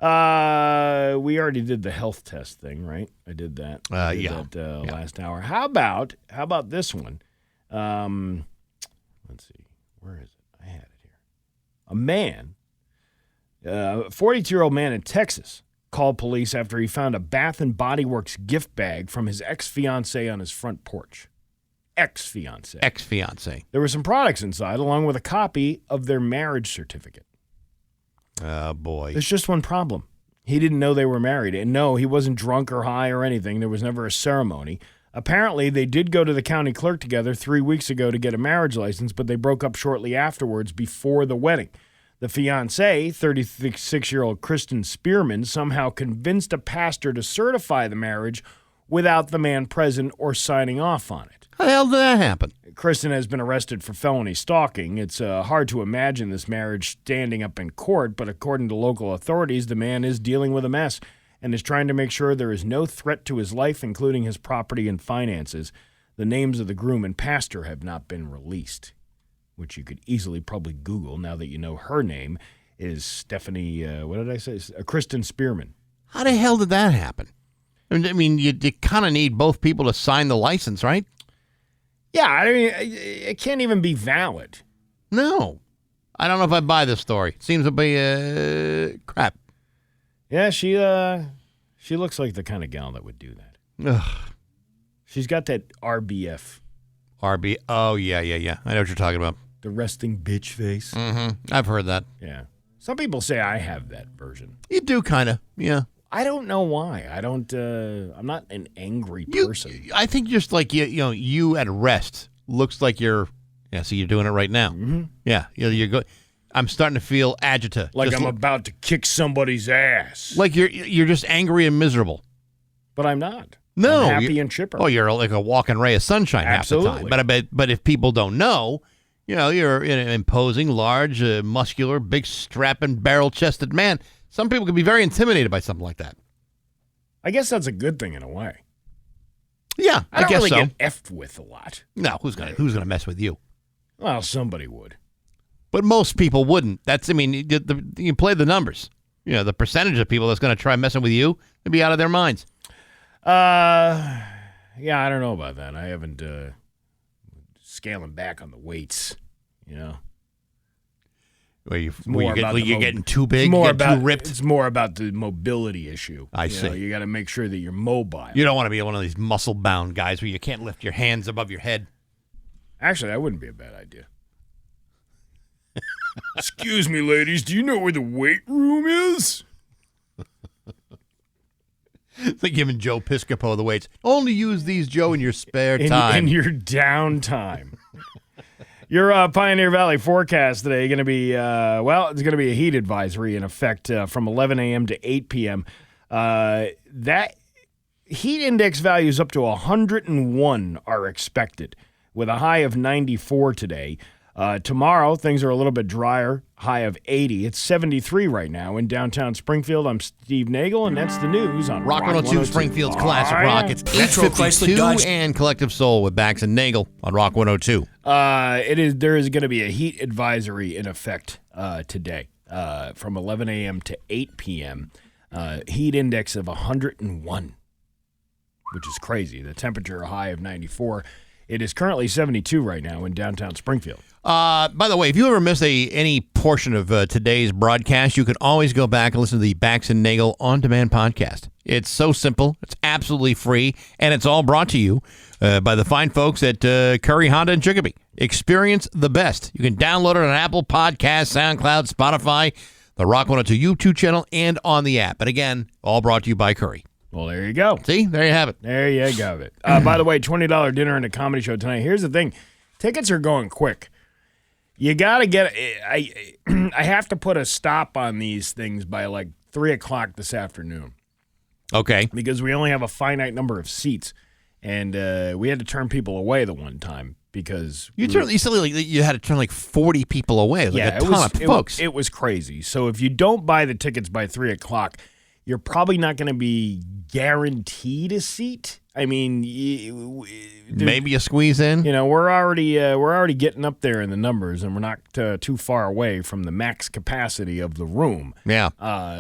We already did the health test thing, right? I did that. Last hour. How about this one? Let's see. Where is it? I had it here. A man, a 42-year-old man in Texas, called police after he found a Bath and Body Works gift bag from his ex-fiancée on his front porch. Ex-fiancée. There were some products inside, along with a copy of their marriage certificate. Oh, boy. There's just one problem. He didn't know they were married. And no, he wasn't drunk or high or anything. There was never a ceremony. Apparently, they did go to the county clerk together 3 weeks ago to get a marriage license, but they broke up shortly afterwards before the wedding. The fiancée, 36-year-old Kristen Spearman, somehow convinced a pastor to certify the marriage without the man present or signing off on it. How the hell did that happen? Kristen has been arrested for felony stalking. It's hard to imagine this marriage standing up in court, but according to local authorities, the man is dealing with a mess and is trying to make sure there is no threat to his life, including his property and finances. The names of the groom and pastor have not been released, which you could easily probably Google now that you know her name is Stephanie, what did I say? Kristen Spearman. How the hell did that happen? I mean, you kind of need both people to sign the license, right? Yeah, I mean, it can't even be valid. No. I don't know if I buy this story. Seems to be crap. Yeah, she looks like the kind of gal that would do that. Ugh. She's got that RBF. Oh, yeah. I know what you're talking about. The resting bitch face. Mm-hmm. I've heard that. Yeah. Some people say I have that version. You do, kind of. Yeah. I don't know why. I'm not an angry person. I think just like, you at rest looks like you're doing it right now. Mm-hmm. Yeah. You're good. I'm starting to feel agita. Like I'm about to kick somebody's ass. Like you're just angry and miserable. But I'm not. No. I'm happy and chipper. Oh, you're like a walking ray of sunshine Absolutely. half the time. But if people don't know, you're an imposing, large, muscular, big, strapping, barrel-chested man. Some people can be very intimidated by something like that. I guess that's a good thing in a way. Yeah, I don't guess really so. get effed with a lot. No, who's gonna mess with you? Well, somebody would. But most people wouldn't. You play the numbers. The percentage of people that's going to try messing with you, they'd be out of their minds. Yeah, I don't know about that. I haven't scaling back on the weights, Where you're getting too big, too ripped. It's more about the mobility issue. I see. You got to make sure that you're mobile. You don't want to be one of these muscle-bound guys where you can't lift your hands above your head. Actually, that wouldn't be a bad idea. Excuse me, ladies. Do you know where the weight room is? It's like giving Joe Piscopo the weights. Only use these, Joe, in your spare time. In your downtime. Your Pioneer Valley forecast today is going to be, it's going to be a heat advisory in effect from 11 a.m. to 8 p.m. That heat index values up to 101 are expected, with a high of 94 today. Tomorrow, things are a little bit drier, high of 80. It's 73 right now in downtown Springfield. I'm Steve Nagle, and that's the news on Rock 102. Springfield's Classic Rock. It's 8:52 and Collective Soul with Bax and Nagle on Rock 102. There is going to be a heat advisory in effect today from 11 a.m. to 8 p.m. Heat index of 101, which is crazy. The temperature high of 94. It is currently 72 right now in downtown Springfield. By the way, if you ever miss any portion of today's broadcast, you can always go back and listen to the Bax and Nagle on-demand podcast. It's so simple. It's absolutely free, and it's all brought to you by the fine folks at Curry Honda in Chicopee. Experience the best. You can download it on Apple Podcasts, SoundCloud, Spotify, the Rock 102 YouTube channel, and on the app. And again, all brought to you by Curry. Well, there you go. See? There you have it. There you go. By the way, $20 dinner and a comedy show tonight. Here's the thing. Tickets are going quick. You got to get I have to put a stop on these things by like 3 o'clock this afternoon. Okay. Because we only have a finite number of seats. And we had to turn people away the one time because you had to turn like 40 people away. Like a ton of folks. It was crazy. So if you don't buy the tickets by 3 o'clock, you're probably not going to be guaranteed a seat. I mean, maybe a squeeze in. You know, we're already getting up there in the numbers, and we're not too far away from the max capacity of the room. Yeah.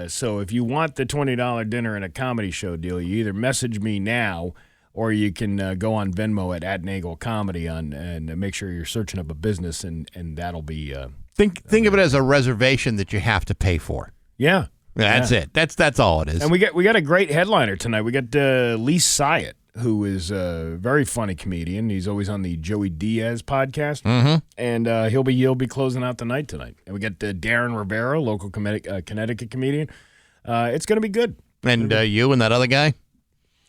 So if you want the $20 dinner and a comedy show deal, you either message me now, or you can go on Venmo at Nagle Comedy and make sure you're searching up a business, and that'll be. Think of it as a reservation that you have to pay for. Yeah. That's it. That's all it is. And we got a great headliner tonight. We got Lee Syatt, who is a very funny comedian. He's always on the Joey Diaz podcast, and he'll be closing out the night tonight. And we got Darren Rivera, local Connecticut comedian. It's going to be good. And you and that other guy?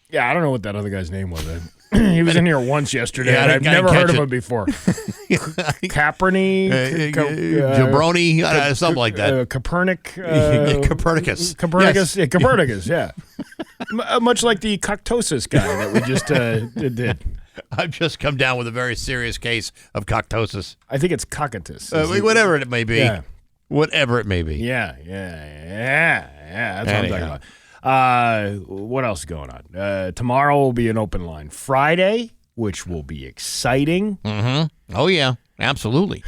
Yeah, I don't know what that other guy's name was. He was in here once yesterday. Yeah, and I've never heard of him before. Caperny, Jabroni, something like that. Copernicus. Copernicus, yes. Copernicus, yeah. Much like the coctosis guy that we just did. I've just come down with a very serious case of coctosis. I think it's cocytus. Whatever it may be. Yeah. Whatever it may be. Yeah. That's what I'm talking about. What else is going on? Tomorrow will be an open line. Friday, which will be exciting. Oh yeah, absolutely.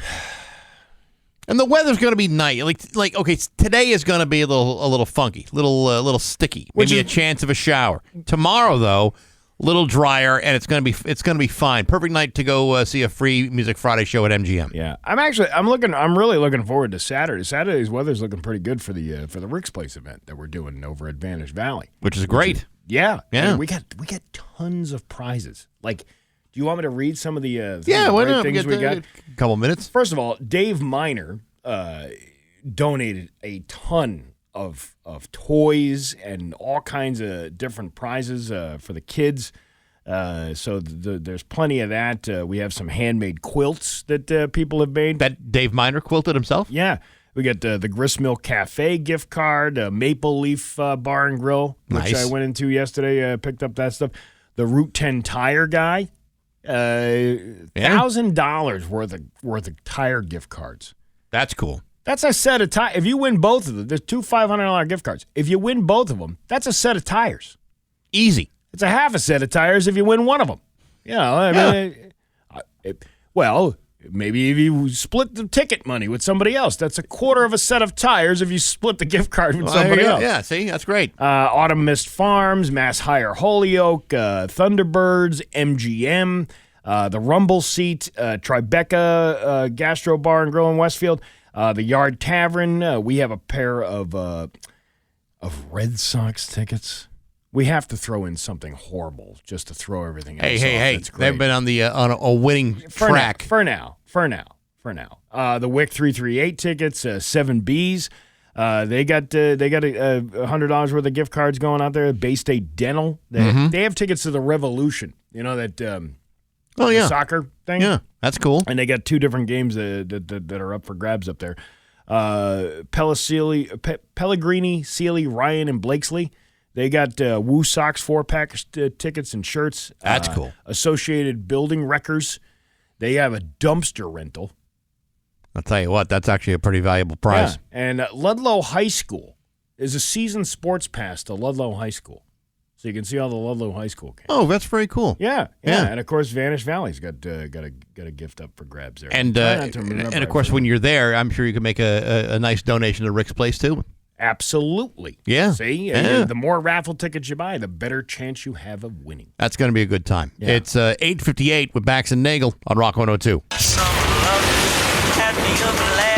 And the weather's going to be nice. Like okay, today is going to be a little funky, little sticky. Maybe a chance of a shower. Tomorrow though, a little drier, and it's going to be fine. Perfect night to go see a free Music Friday show at MGM. Yeah, I'm really looking forward to Saturday. Saturday's weather's looking pretty good for the Rick's Place event that we're doing over at Vantage Valley, which is great. Yeah. I mean, we got tons of prizes. Like, do you want me to read some of the why not? things we got? A couple minutes. First of all, Dave Miner donated a ton of toys and all kinds of different prizes for the kids. So there's plenty of that. We have some handmade quilts that people have made. That Dave Miner quilted himself? Yeah. We got the Gristmill Cafe gift card, Maple Leaf Bar and Grill, which I went into yesterday, picked up that stuff. The Route 10 tire guy, $1,000 worth of tire gift cards. That's cool. That's a set of tires. If you win both of them, there's two $500 gift cards. If you win both of them, that's a set of tires. Easy. It's a half a set of tires if you win one of them. You know, I mean, maybe if you split the ticket money with somebody else, that's a quarter of a set of tires if you split the gift card with somebody else. Yeah, see, that's great. Autumn Mist Farms, Mass Hire Holyoke, Thunderbirds, MGM, the Rumble Seat, Tribeca Gastro Bar and Grill in Westfield, the Yard Tavern. We have a pair of Red Sox tickets. We have to throw in something horrible just to throw everything else off. Hey. They've been on a winning track. For now. The Wick 338 tickets, 7Bs. They got $100 worth of gift cards going out there. Bay State Dental. They have tickets to the Revolution. You know that the soccer thing? Yeah, that's cool. And they got two different games that are up for grabs up there. Pellegrini, Sealy, Ryan, and Blakesley. They got Woo Sox 4-pack tickets and shirts. That's cool. Associated Building Wreckers. They have a dumpster rental. I'll tell you what, that's actually a pretty valuable prize. Yeah. And Ludlow High School is a season sports pass to Ludlow High School. So you can see all the Ludlow High School games. Oh, that's very cool. Yeah. And of course, Vantage Valley's got a gift up for grabs there. And of course, when you're there, I'm sure you can make a nice donation to Rick's Place too. Absolutely. Yeah. See? Yeah. The more raffle tickets you buy, the better chance you have of winning. That's going to be a good time. Yeah. It's 8:58 with Bax and Nagle on Rock 102.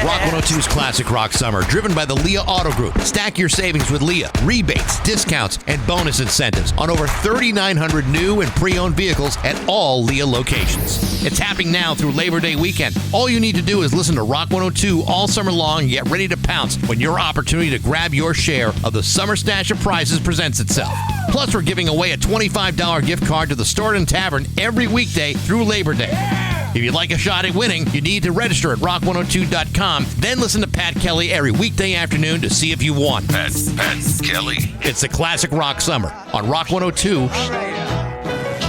Rock 102's Classic Rock Summer, driven by the Leah Auto Group. Stack your savings with Leah. Rebates, discounts, and bonus incentives on over 3,900 new and pre-owned vehicles at all Leah locations. It's happening now through Labor Day weekend. All you need to do is listen to Rock 102 all summer long and get ready to pounce when your opportunity to grab your share of the summer stash of prizes presents itself. Plus, we're giving away a $25 gift card to the Store & Tavern every weekday through Labor Day. If you'd like a shot at winning, you need to register at rock102.com, then listen to Pat Kelly every weekday afternoon to see if you won. Pat Kelly. It's the Classic Rock Summer on Rock 102,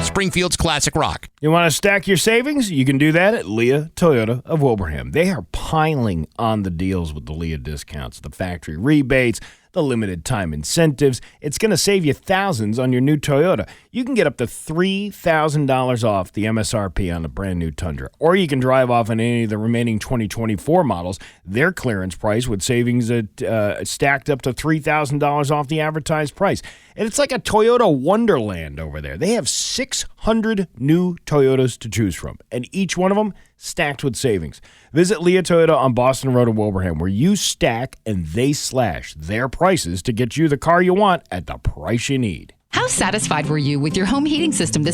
Springfield's Classic Rock. You want to stack your savings? You can do that at Leah Toyota of Wilbraham. They are piling on the deals with the Leah discounts, the factory rebates, the limited time incentives. It's going to save you thousands on your new Toyota. You can get up to $3,000 off the MSRP on the brand new Tundra. Or you can drive off on any of the remaining 2024 models. Their clearance price with savings stacked up to $3,000 off the advertised price. And it's like a Toyota wonderland over there. They have 600 new Toyotas to choose from, and each one of them stacked with savings. Visit Leah Toyota on Boston Road in Wilbraham, where you stack and they slash their prices to get you the car you want at the price you need. How satisfied were you with your home heating system this